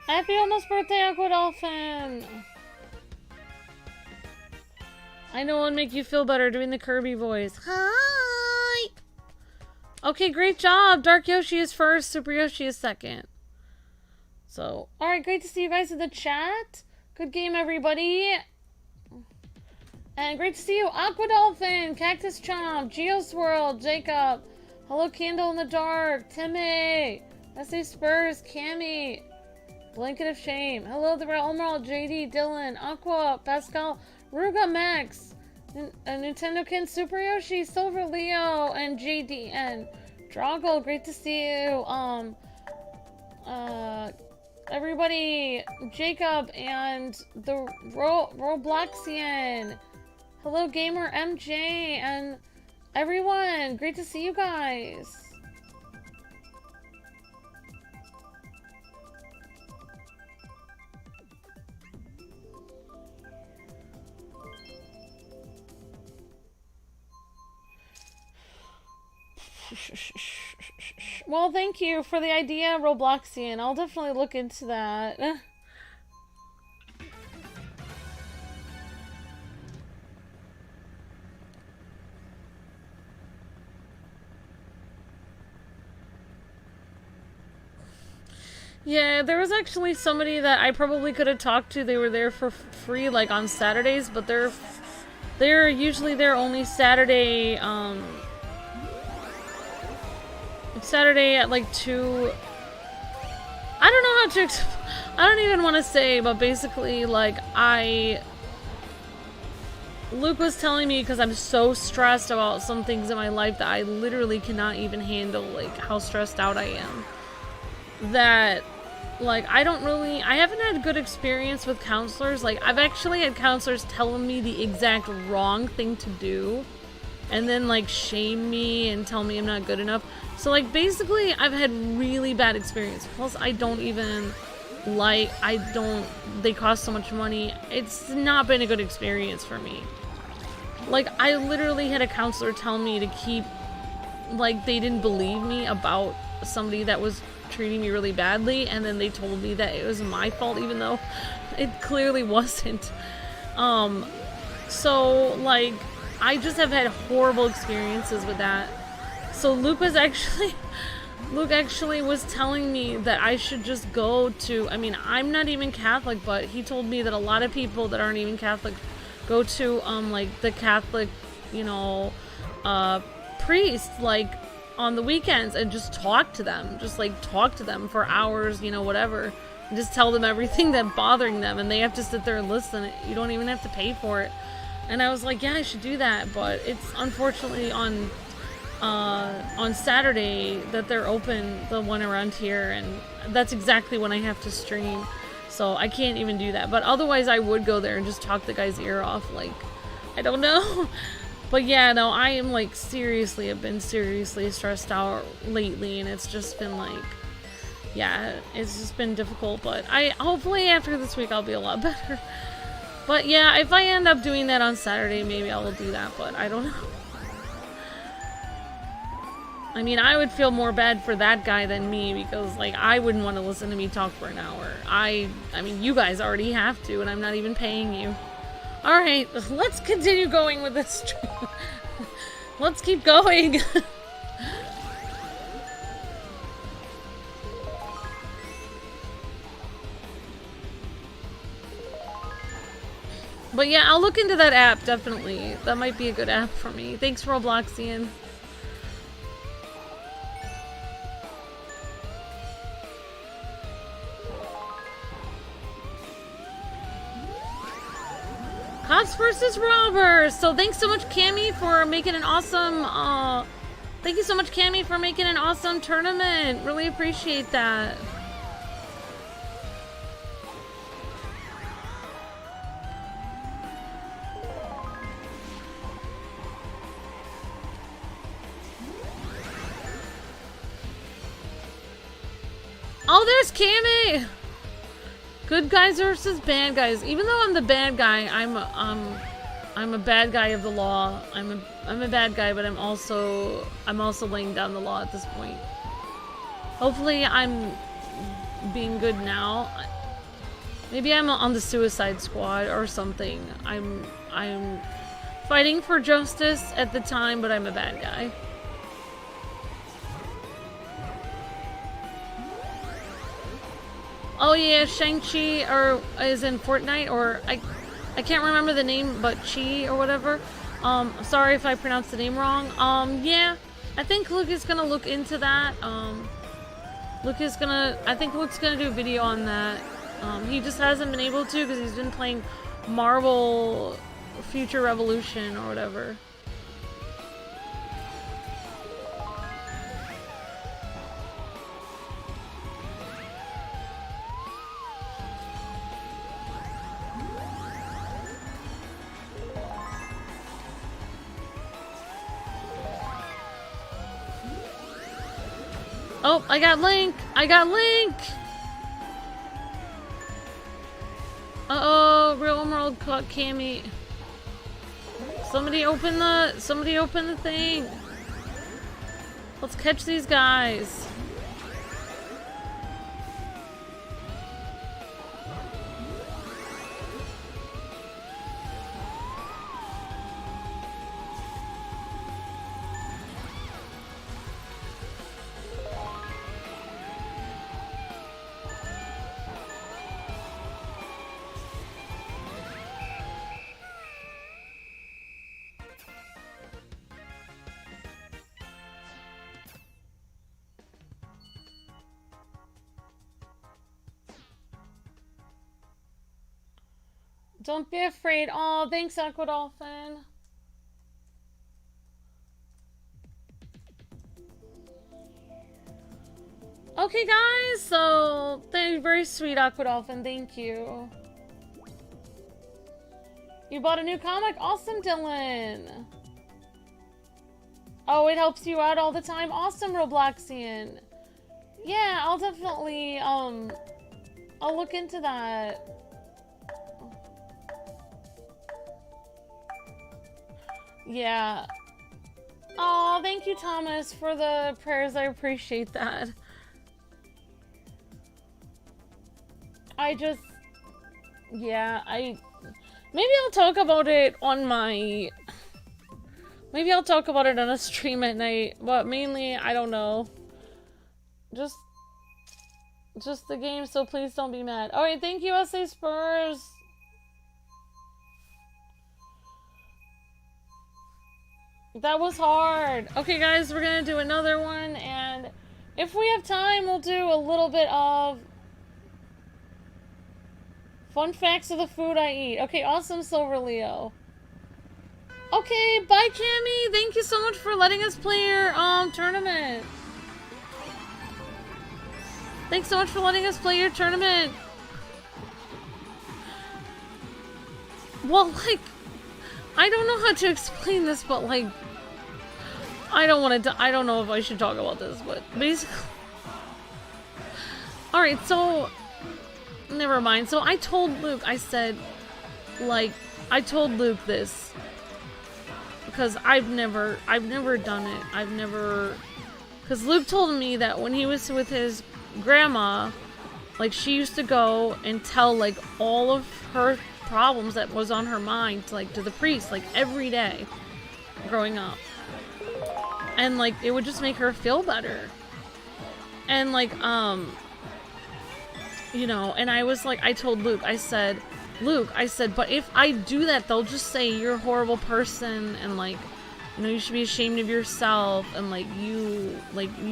Happy almost birthday, Aqua Dolphin! I know it'll make you feel better doing the Kirby voice. Hi! Okay, great job! Dark Yoshi is first, Super Yoshi is second. So, alright, great to see you guys in the chat. Good game, everybody. And great to see you, Aqua Dolphin, Cactus Chomp, Geoswirl, Jacob. Hello, Candle in the Dark, Timmy, SA Spurs, Cammy. Blanket of Shame. Hello, the Real Emerald, JD, Dylan, Aqua, Pascal, Ruga Max, Nintendo Kin, Super Yoshi, Silver Leo, and JDN. Droggle, great to see you. Everybody, Jacob and the Robloxian. Hello, Gamer MJ, and everyone, great to see you guys. Well, thank you for the idea, Robloxian. I'll definitely look into that. Yeah, there was actually somebody that I probably could have talked to. They were there for free, like on Saturdays, but they're usually there only Saturday, Saturday at like 2. I don't know how to I don't even want to say, but basically, like, Luke was telling me, because I'm so stressed about some things in my life that I literally cannot even handle, like, how stressed out I am. That, like, I haven't had a good experience with counselors. Like, I've actually had counselors telling me the exact wrong thing to do, and then, like, shame me and tell me I'm not good enough. So, like, basically, I've had really bad experience. Plus, they cost so much money. It's not been a good experience for me. Like, I literally had a counselor tell me to keep, like, they didn't believe me about somebody that was treating me really badly, and then they told me that it was my fault, even though it clearly wasn't. So, like, I just have had horrible experiences with that. So Luke actually was telling me that I should just go to, I mean, I'm not even Catholic, but he told me that a lot of people that aren't even Catholic go to, like, the Catholic, you know, priest, like, on the weekends and just talk to them. Just, like, talk to them for hours, you know, whatever. And just tell them everything that's bothering them, and they have to sit there and listen. You don't even have to pay for it. And I was like, yeah, I should do that, but it's unfortunately on Saturday that they're open, the one around here, and that's exactly when I have to stream. So I can't even do that. But otherwise I would go there and just talk the guy's ear off, like, I don't know. But yeah, no, I am, like, seriously, have been seriously stressed out lately, and it's just been, like, yeah, it's just been difficult, but hopefully after this week I'll be a lot better. But yeah, if I end up doing that on Saturday, maybe I will do that, but I don't know. I mean, I would feel more bad for that guy than me, because, like, I wouldn't want to listen to me talk for an hour. I mean, you guys already have to, and I'm not even paying you. Alright, let's continue going with this stream. Let's keep going. But yeah, I'll look into that app, definitely. That might be a good app for me. Thanks, Robloxian. Cops versus robbers. So thanks so much, Cammy, for making an awesome, thank you so much, Cammy, for making an awesome tournament. Really appreciate that. Oh, there's Cammy! Good guys versus bad guys. Even though I'm the bad guy, I'm a bad guy of the law. I'm a bad guy, but I'm also laying down the law at this point. Hopefully I'm being good now. Maybe I'm on the suicide squad or something. I'm fighting for justice at the time, but I'm a bad guy. Oh yeah, Shang-Chi is in Fortnite, or I can't remember the name, but Chi or whatever. Sorry if I pronounced the name wrong. Yeah, I think Luke is gonna look into that. I think Luke's gonna do a video on that. He just hasn't been able to because he's been playing Marvel Future Revolution or whatever. Oh, I got Link! I got Link! Uh-oh, Real Emerald caught Cammy. Somebody open the thing. Let's catch these guys. Don't be afraid. Oh, thanks, Aquadolphin. Okay, guys, so very sweet, Aquadolphin. Thank you. You bought a new comic? Awesome, Dylan. Oh, it helps you out all the time? Awesome, Robloxian. Yeah, I'll definitely, I'll look into that. Yeah. Oh, thank you, Thomas, for the prayers. I appreciate that. Maybe I'll talk about it on my Maybe I'll talk about it on a stream at night, but mainly, I don't know. Just the game, so please don't be mad. Alright, thank you, SA Spurs! That was hard. Okay, guys, we're gonna do another one, and if we have time, we'll do a little bit of fun facts of the food I eat. Okay, awesome, Silver Leo. Okay, bye, Cammy. Thank you so much for letting us play your tournament. Thanks so much for letting us play your tournament. Well, like, I don't know how to explain this, but like, I don't want to. I don't know if I should talk about this, but basically, all right. So, never mind. So I told Luke. I said, like, I told Luke this because I've never done it. Because Luke told me that when he was with his grandma, like, she used to go and tell like all of her problems that was on her mind to the priest, like, every day growing up, and like it would just make her feel better. And like you know, and I was like, I told Luke, I said, but if I do that, they'll just say you're a horrible person, and like, you know, you should be ashamed of yourself, and like you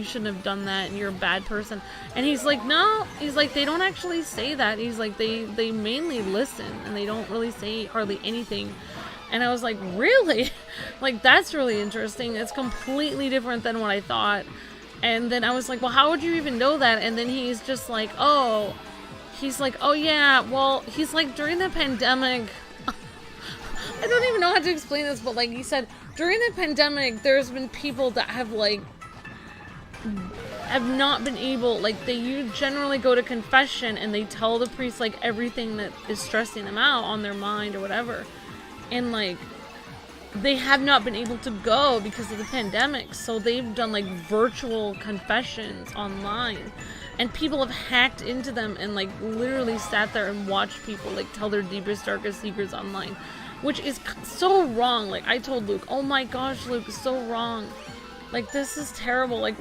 shouldn't have done that, and you're a bad person. And he's like, no, he's like, they don't actually say that. He's like, they mainly listen, and they don't really say hardly anything. And I was like, really? Like, that's really interesting. It's completely different than what I thought. And then I was like, well, how would you even know that? And then he's just like, oh, yeah, well, he's like, during the pandemic, I don't even know how to explain this, but like he said, during the pandemic, there's been people that have like, have not been able, like, you generally go to confession and they tell the priest like everything that is stressing them out on their mind or whatever. And like, they have not been able to go because of the pandemic, so they've done like virtual confessions online, and people have hacked into them and like literally sat there and watched people like tell their deepest, darkest secrets online, which is so wrong. Like, I told Luke, oh my gosh, Luke, it's so wrong, like, this is terrible, like.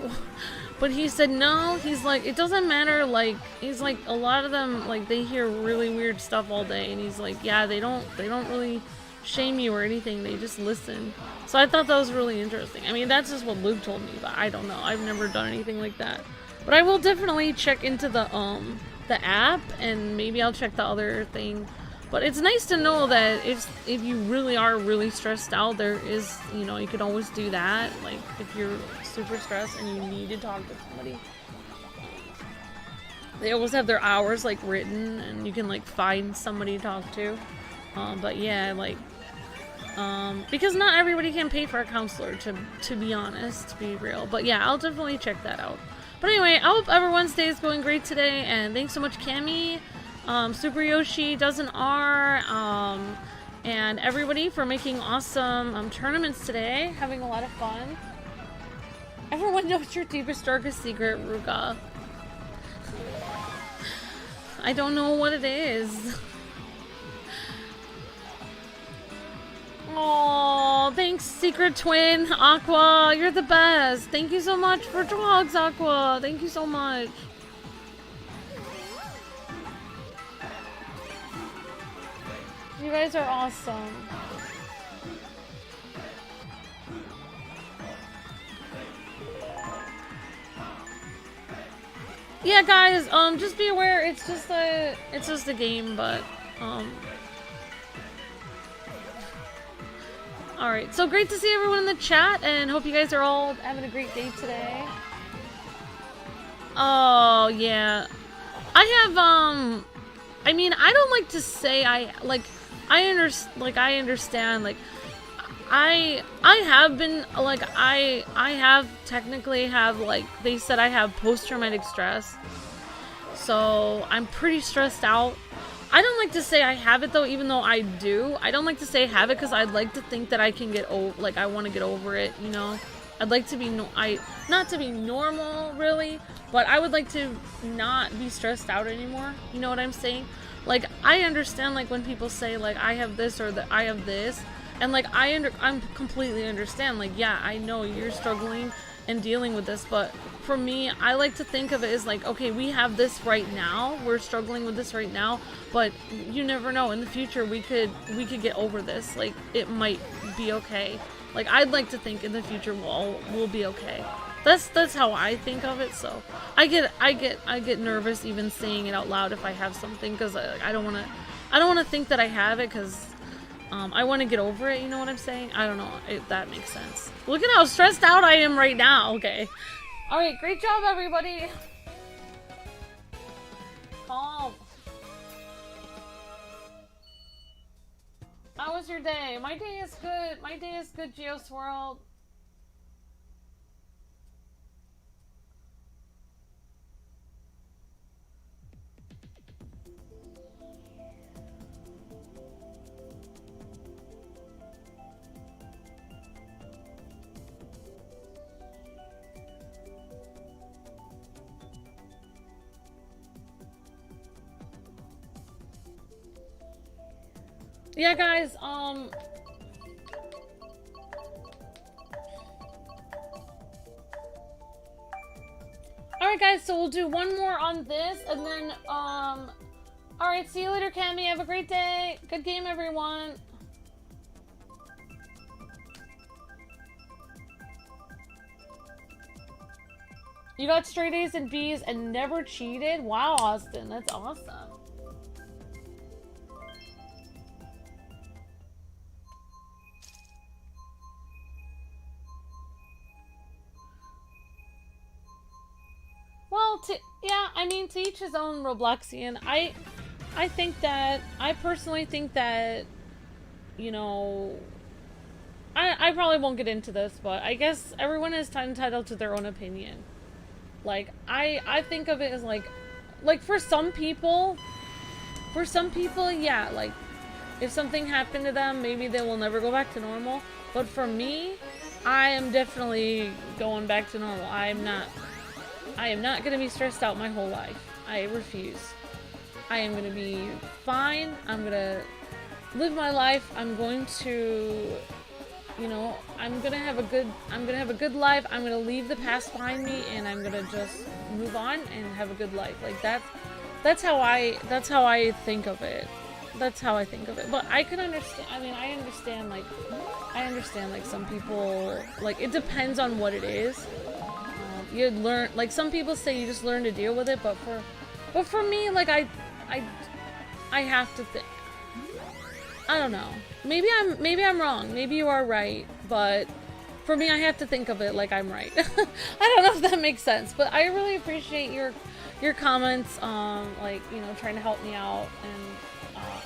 But he said no, he's like, it doesn't matter, like, he's like, a lot of them, like, they hear really weird stuff all day, and he's like, yeah, they don't really shame you or anything, they just listen. So I thought that was really interesting. I mean, that's just what Luke told me, but I don't know, I've never done anything like that. But I will definitely check into the app, and maybe I'll check the other thing. But it's nice to know that if you really are really stressed out, there is, you know, you can always do that. Like, if you're super stressed and you need to talk to somebody, they always have their hours like written, and you can like find somebody to talk to. But yeah, like, because not everybody can pay for a counselor, to be honest, to be real. But yeah, I'll definitely check that out. But anyway, I hope everyone's day is going great today, and thanks so much, Cammy, Super Yoshi, Dozen R, and everybody for making awesome tournaments today. Having a lot of fun. Everyone knows your deepest, darkest secret, Ruka. I don't know what it is. Oh, thanks, Secret Twin, Aqua, you're the best. Thank you so much for drugs, Aqua. Thank you so much. You guys are awesome. Yeah, guys, just be aware, it's just a game, but alright, so great to see everyone in the chat, and hope you guys are all having a great day today. Oh, yeah. I have, I mean, I don't like to say I understand, like, I have been, like, I have technically have, like, they said I have post-traumatic stress, so I'm pretty stressed out. I don't like to say I have it, though, even though I do. I don't like to say I have it because I'd like to think that I can get over, like, I want to get over it, you know? I'd like to be, not to be normal, really, but I would like to not be stressed out anymore, you know what I'm saying? Like, I understand, like, when people say, like, I have this or that I have this, And like I'm completely understand. Like, yeah, I know you're struggling and dealing with this, but for me, I like to think of it as like, okay, we have this right now. We're struggling with this right now, but you never know. In the future, we could get over this. Like, it might be okay. Like, I'd like to think in the future we'll be okay. That's how I think of it. So I get nervous even saying it out loud if I have something, because I don't want to think that I have it, because I want to get over it. You know what I'm saying? I don't know if that makes sense. Look at how stressed out I am right now. Okay. All right. Great job, everybody. Calm. How was your day? My day is good. My day is good, Geoswirl. Yeah, guys, alright, guys, so we'll do one more on this, and then, alright, see you later, Cammy. Have a great day. Good game, everyone. You got straight A's and B's and never cheated? Wow, Austin, that's awesome. Well, yeah, I mean, to each his own, Robloxian. I personally think that, you know, I probably won't get into this, but I guess everyone is entitled to their own opinion. Like, I think of it as like for some people, yeah, like, if something happened to them, maybe they will never go back to normal. But for me, I am definitely going back to normal. I am not gonna be stressed out my whole life. I refuse. I am gonna be fine. I'm gonna live my life. I'm going to, you know, I'm gonna have a good life. I'm gonna leave the past behind me, and I'm gonna just move on and have a good life. Like, that's how I think of it. That's how I think of it. But I can understand. I mean, I understand like some people, like, it depends on what it is. You learn, like, some people say you just learn to deal with it, but for me, like, I have to think. I don't know. Maybe I'm wrong. Maybe you are right, but for me, I have to think of it like I'm right. I don't know if that makes sense, but I really appreciate your comments, like, you know, trying to help me out, and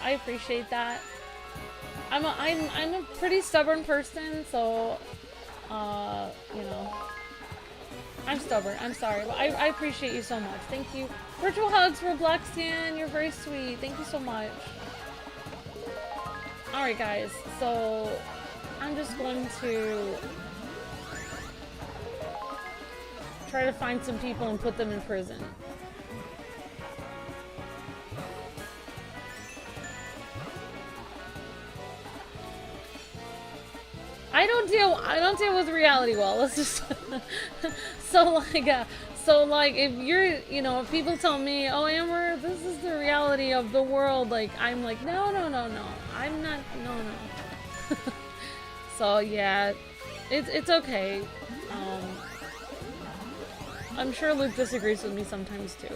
I appreciate that. I'm a pretty stubborn person, so you know, I'm stubborn. I'm sorry, but I appreciate you so much. Thank you. Virtual hugs for Blackstian. You're very sweet. Thank you so much. Alright, guys. So, I'm just going to try to find some people and put them in prison. I don't deal with reality well. Let's just so like if you're, you know, if people tell me, "Oh, Amber, this is the reality of the world," like, I'm like, no, I'm not, no. So yeah, it's okay. I'm sure Luke disagrees with me sometimes too.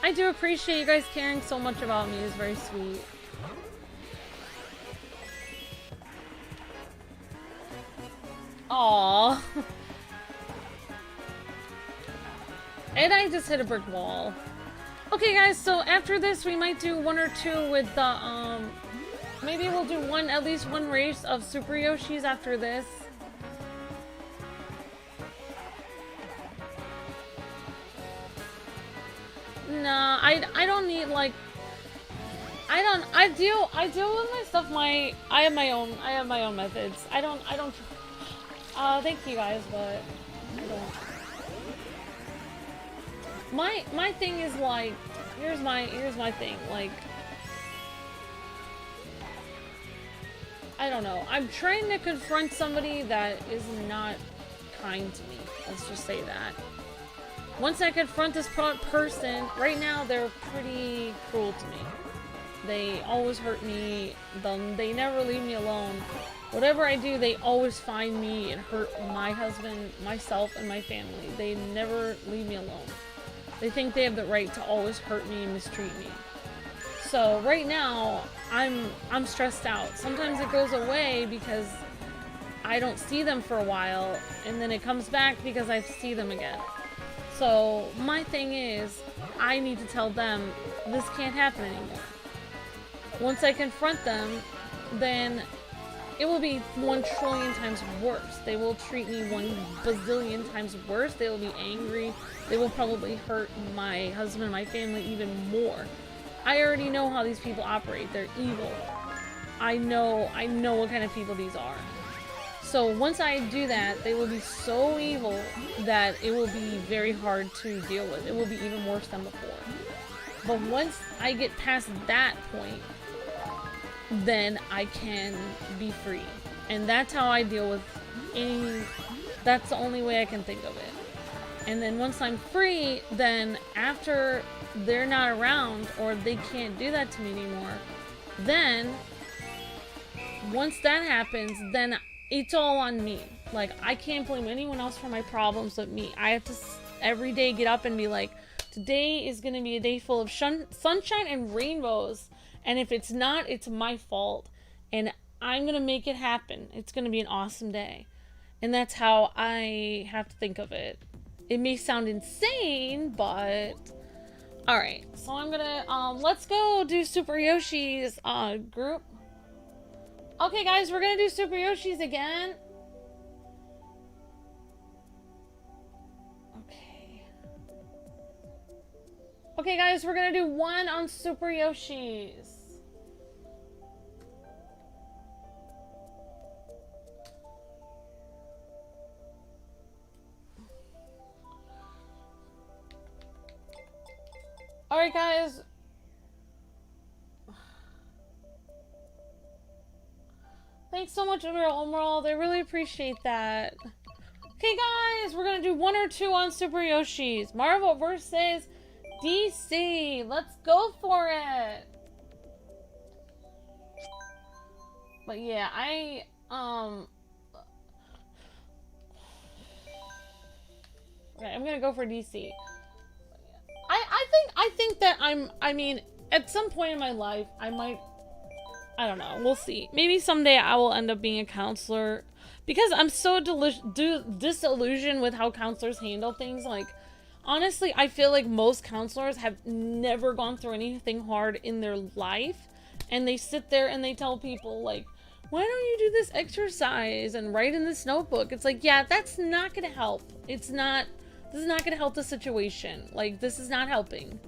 I do appreciate you guys caring so much about me. It's very sweet. Aww. And I just hit a brick wall. Okay, guys, so after this, we might do one or two with the, maybe we'll do at least one race of Super Yoshis after this. Nah, I don't need, like, I deal with my stuff, I have my own methods. I don't, thank you guys, but I don't. my thing is like, here's my thing, like, I don't know. I'm trying to confront somebody that is not kind to me. Let's just say that. Once I confront this person, right now they're pretty cruel to me. They always hurt me. They never leave me alone. Whatever I do, they always find me and hurt my husband, myself, and my family. They never leave me alone. They think they have the right to always hurt me and mistreat me. So right now, I'm stressed out. Sometimes it goes away because I don't see them for a while, and then it comes back because I see them again. So my thing is, I need to tell them this can't happen anymore. Once I confront them, then it will be 1,000,000,000,000 times worse. They will treat me 1,000,000,000,000 times worse. They will be angry. They will probably hurt my husband and my family even more. I already know how these people operate. They're evil. I know what kind of people these are. So once I do that, they will be so evil that it will be very hard to deal with. It will be even worse than before. But once I get past that point, then I can be free. And that's how I deal with that's the only way I can think of it. And then once I'm free, then after they're not around or they can't do that to me anymore, then once that happens, then it's all on me. Like, I can't blame anyone else for my problems but me. I have to every day get up and be like, today is going to be a day full of sunshine and rainbows. And if it's not, it's my fault. And I'm going to make it happen. It's going to be an awesome day. And that's how I have to think of it. It may sound insane, but... Alright, so I'm gonna, let's go do Super Yoshi's, group. Okay, guys, we're gonna do Super Yoshi's again. Okay. Okay, guys, we're gonna do one on Super Yoshi's. Alright, guys. Thanks so much, Emerald. I really appreciate that. Okay, guys, we're gonna do 1 or 2 on Super Yoshi's. Marvel versus DC. Let's go for it. But yeah, okay, I'm gonna go for DC. I think that I mean, at some point in my life, I don't know, we'll see. Maybe someday I will end up being a counselor, because I'm so disillusioned with how counselors handle things. Like, honestly, I feel like most counselors have never gone through anything hard in their life, and they sit there and they tell people, like, why don't you do this exercise and write in this notebook? It's like, yeah, that's not gonna help. This is not gonna help the situation. Like, this is not helping.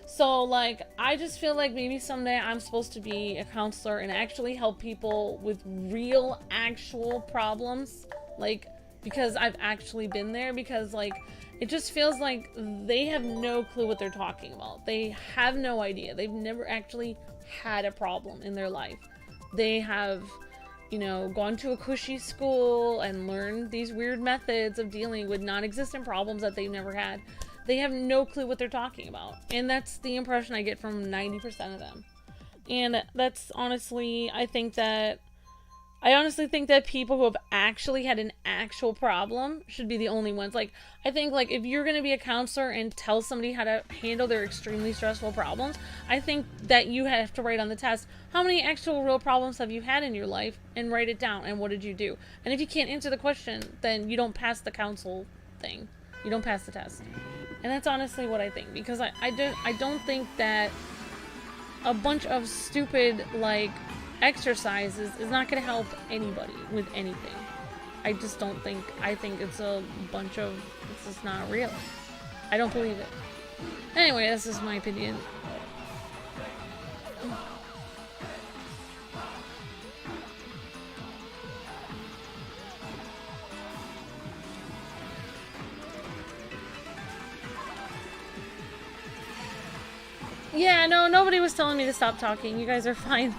So, like, I just feel like maybe someday I'm supposed to be a counselor and actually help people with real, actual problems. Like, because I've actually been there. Because, like, it just feels like they have no clue what they're talking about. They have no idea. They've never actually had a problem in their life. They have, you know, gone to a cushy school and learned these weird methods of dealing with non-existent problems that they've never had. They have no clue what they're talking about. And that's the impression I get from 90% of them. And that's honestly, I honestly think that people who have actually had an actual problem should be the only ones. Like, I think, like, if you're going to be a counselor and tell somebody how to handle their extremely stressful problems, I think that you have to write on the test, how many actual real problems have you had in your life, and write it down, and what did you do? And if you can't answer the question, then you don't pass the counsel thing. You don't pass the test. And that's honestly what I think, because I don't think that a bunch of stupid, like, exercises is not going to help anybody with anything. I just don't think. I think it's a bunch of, it's just not real. I don't believe it. Anyway, that's just my opinion. Yeah, no, nobody was telling me to stop talking. You guys are fine.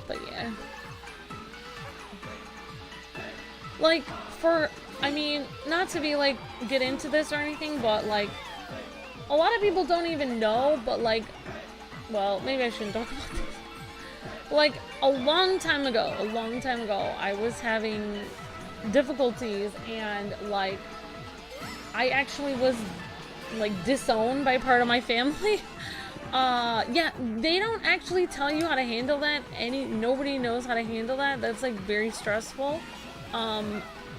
But yeah. Like, I mean, not to be like, get into this or anything, but like, a lot of people don't even know, but like, well, maybe I shouldn't talk about this. Like, a long time ago, I was having difficulties, and like, I actually was like disowned by part of my family. Yeah, they don't actually tell you how to handle that. Nobody knows how to handle that. That's like very stressful.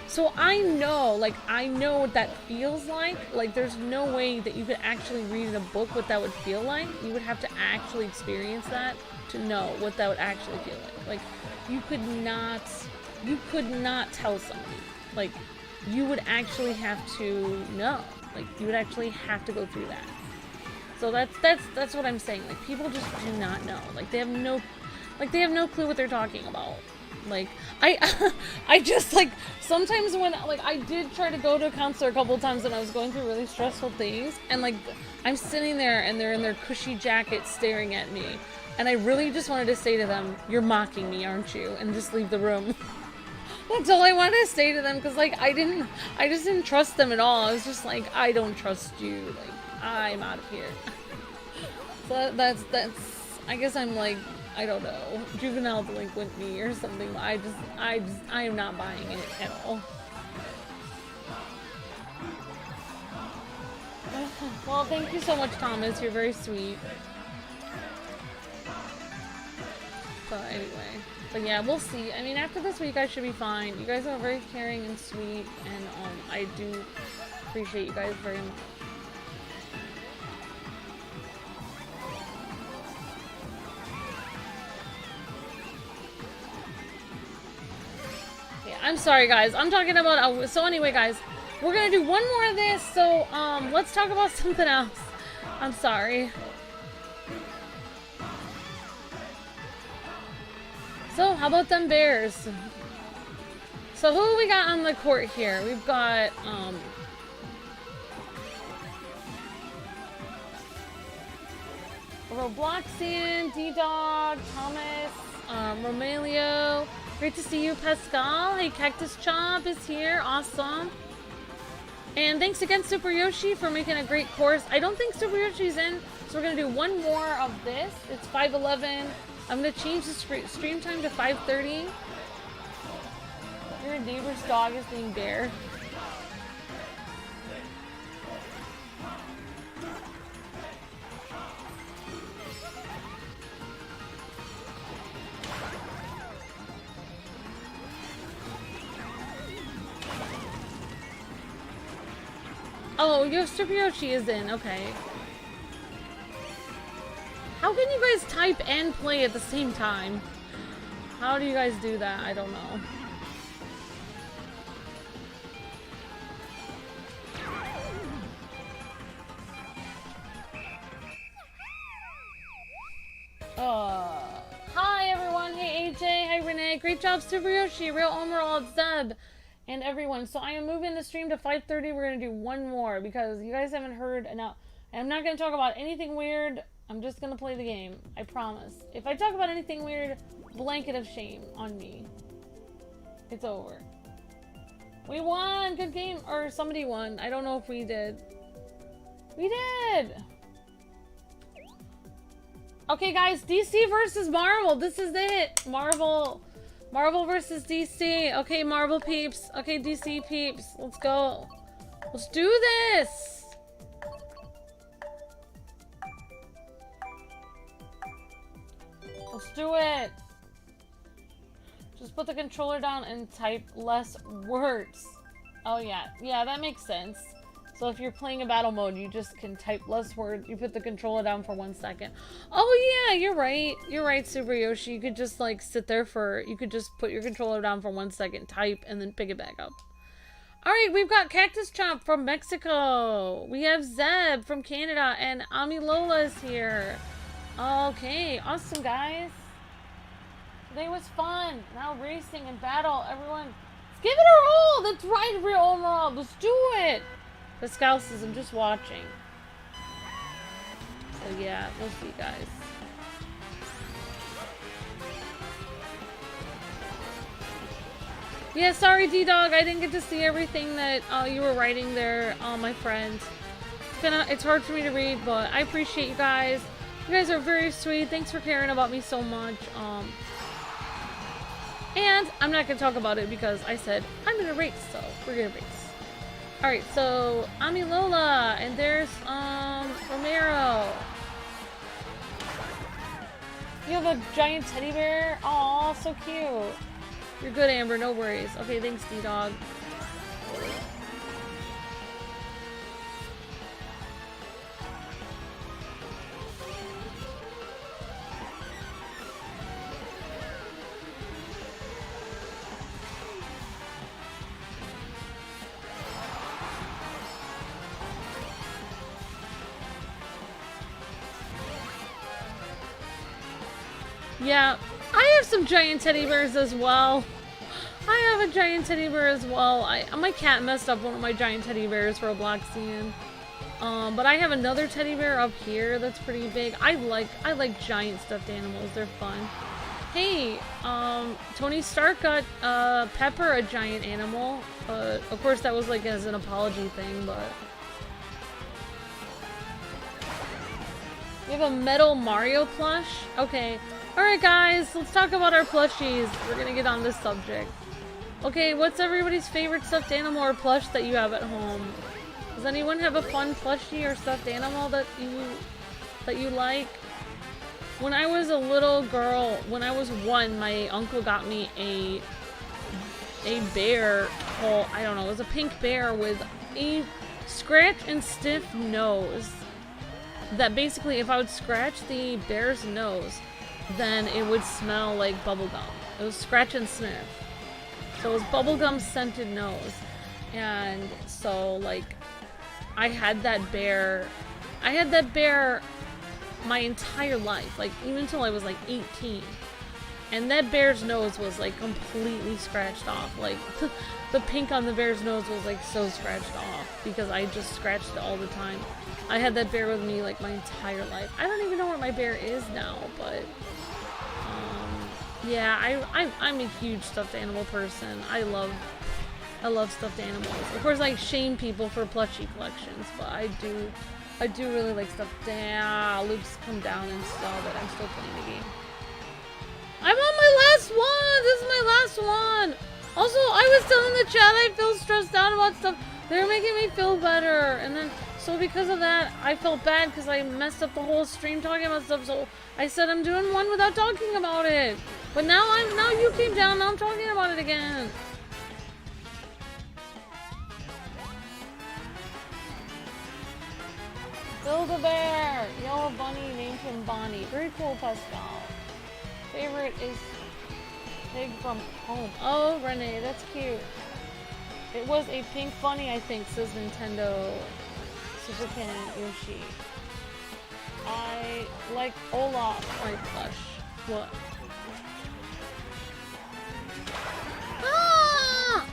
So I know what that feels like. Like, there's no way that you could actually read in a book what that would feel like. You would have to actually experience that to know what that would actually feel like. Like, you could not tell somebody. Like, you would actually have to know. Like, you would actually have to go through that. So that's what I'm saying. Like, people just do not know. Like, they have no clue what they're talking about. Like, I just, like, sometimes when, like, I did try to go to a counselor a couple times when I was going through really stressful things, and, like, I'm sitting there, and they're in their cushy jackets staring at me, and I really just wanted to say to them, "You're mocking me, aren't you?" and just leave the room. That's all I wanted to say to them, because, like, I just didn't trust them at all. I was just like, I don't trust you. Like, I'm out of here. So that's, I guess I'm like, I don't know, juvenile delinquent me or something. I am not buying it at all. Well, thank you so much, Thomas. You're very sweet. But anyway. But yeah, we'll see. I mean, after this week, I should be fine. You guys are very caring and sweet, and I do appreciate you guys very much. Yeah, I'm sorry, guys. I'm talking about... so anyway, guys, we're gonna do one more of this, so let's talk about something else. I'm sorry. So, how about them Bears? So, who we got on the court here? We've got, Robloxian, D-Dog, Thomas, Romelio. Great to see you, Pascal. Hey, Cactus Chomp is here. Awesome. And thanks again, Super Yoshi, for making a great course. I don't think Super Yoshi's in, so we're going to do one more of this. It's 5:11. I'm going to change the stream time to 5:30. Your neighbor's dog is named Bear. Oh, Super Yoshi is in. Okay. How can you guys type and play at the same time? How do you guys do that? I don't know. Hi everyone. Hey AJ. Hi Renee. Great job, Super Yoshi. Real Emerald, Zeb, and everyone. So I am moving the stream to 5:30. We're gonna do one more because you guys haven't heard enough. I'm not gonna talk about anything weird. I'm just gonna play the game. I promise. If I talk about anything weird, blanket of shame on me. It's over. We won! Good game. Or somebody won. I don't know if we did. We did! Okay, guys. DC versus Marvel. This is it. Marvel versus DC. Okay, Marvel peeps. Okay, DC peeps. Let's go. Let's do this! Let's do it! Just put the controller down and type less words. Oh yeah. Yeah, that makes sense. So if you're playing a battle mode, you just can type less words. You put the controller down for 1 second. Oh yeah, you're right. You're right, Super Yoshi. You could just like sit there for... You could just put your controller down for 1 second, type, and then pick it back up. Alright, we've got Cactus Chomp from Mexico. We have Zeb from Canada, and Ami Lola is here. Okay, awesome, guys. Today was fun. Now racing and battle. Everyone, let's give it a roll. That's right, Real Emerald. Let's do it. Pascal says, I'm just watching. So yeah, we'll see, guys. Yeah, sorry, D-Dog. I didn't get to see everything that you were writing there, my friend. It's hard for me to read, but I appreciate you guys. You guys are very sweet. Thanks for caring about me so much. And I'm not going to talk about it because I said I'm going to race, so we're going to race. Alright, so Ami Lola, and there's Romero. You have a giant teddy bear? Aw, so cute. You're good, Amber, no worries. Okay, thanks, D-Dog. Yeah, I have some giant teddy bears as well. I have a giant teddy bear as well. My cat messed up one of my giant teddy bears for a Robloxian. But I have another teddy bear up here that's pretty big. I like giant stuffed animals. They're fun. Hey, Tony Stark got Pepper a giant animal. Of course that was like as an apology thing, but you have a metal Mario plush? Okay. Alright guys, let's talk about our plushies. We're gonna get on this subject. Okay, what's everybody's favorite stuffed animal or plush that you have at home? Does anyone have a fun plushie or stuffed animal that you like? When I was a little girl, when I was 1, my uncle got me a bear called, I don't know, it was a pink bear with a scratch and stiff nose. That basically, if I would scratch the bear's nose, then it would smell like bubblegum. It was scratch and sniff. So it was bubblegum scented nose. And so like I had that bear my entire life, like even until I was like 18. And that bear's nose was like completely scratched off. Like the pink on the bear's nose was like so scratched off because I just scratched it all the time. I had that bear with me like my entire life. I don't even know where my bear is now, but yeah, I'm a huge stuffed animal person. I love stuffed animals. Of course, I shame people for plushie collections, but I do really like stuff. Damn, Luke's come down and saw that I'm still playing the game. I'm on my last one! This is my last one! Also, I was telling the chat I feel stressed out about stuff. They're making me feel better. And then, so because of that, I felt bad because I messed up the whole stream talking about stuff. So I said I'm doing one without talking about it. But now you came down, now I'm talking about it again. Build-A-Bear! Yellow bunny named him Bonnie. Very cool, Pascal. Favorite is Pig from Home. Oh, Renee, that's cute. It was a pink bunny, I think, says Nintendo Super Ken Yoshi. I like Olaf, my plush. What? Ah!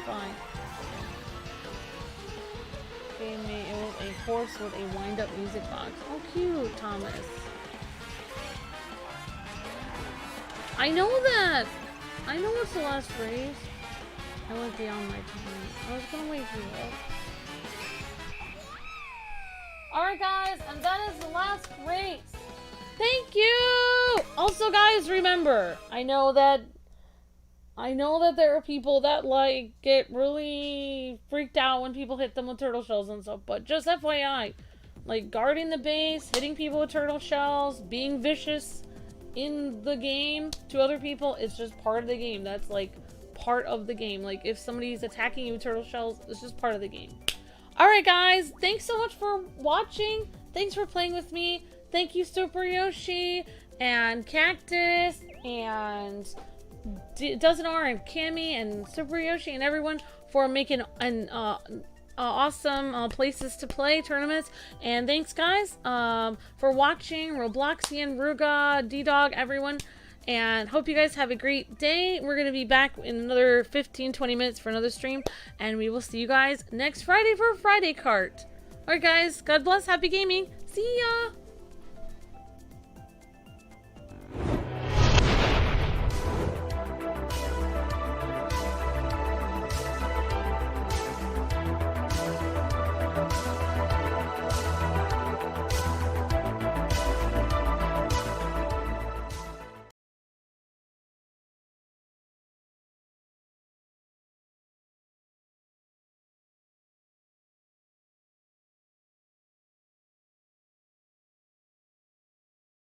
Fine. Gave me, it was a horse with a wind-up music box. Oh, cute, Thomas. I know that! I know it's the last race. I went beyond my time. I was gonna wait for you. Alright guys, and that is the last race. Thank you! Also guys, remember, I know that there are people that like get really freaked out when people hit them with turtle shells and stuff, but just FYI, like guarding the base, hitting people with turtle shells, being vicious in the game to other people, it's just part of the game. That's like part of the game. Like if somebody's attacking you with turtle shells, it's just part of the game. Alright guys, thanks so much for watching. Thanks for playing with me. Thank you Super Yoshi and Cactus and Dozen R and Cammy and Super Yoshi and everyone for making an awesome places to play tournaments. And thanks guys for watching. Robloxian, Ruga, D-Dog, everyone. And hope you guys have a great day. We're going to be back in another 15-20 minutes for another stream. And we will see you guys next Friday for Friday Kart. Alright guys, God bless, happy gaming. See ya!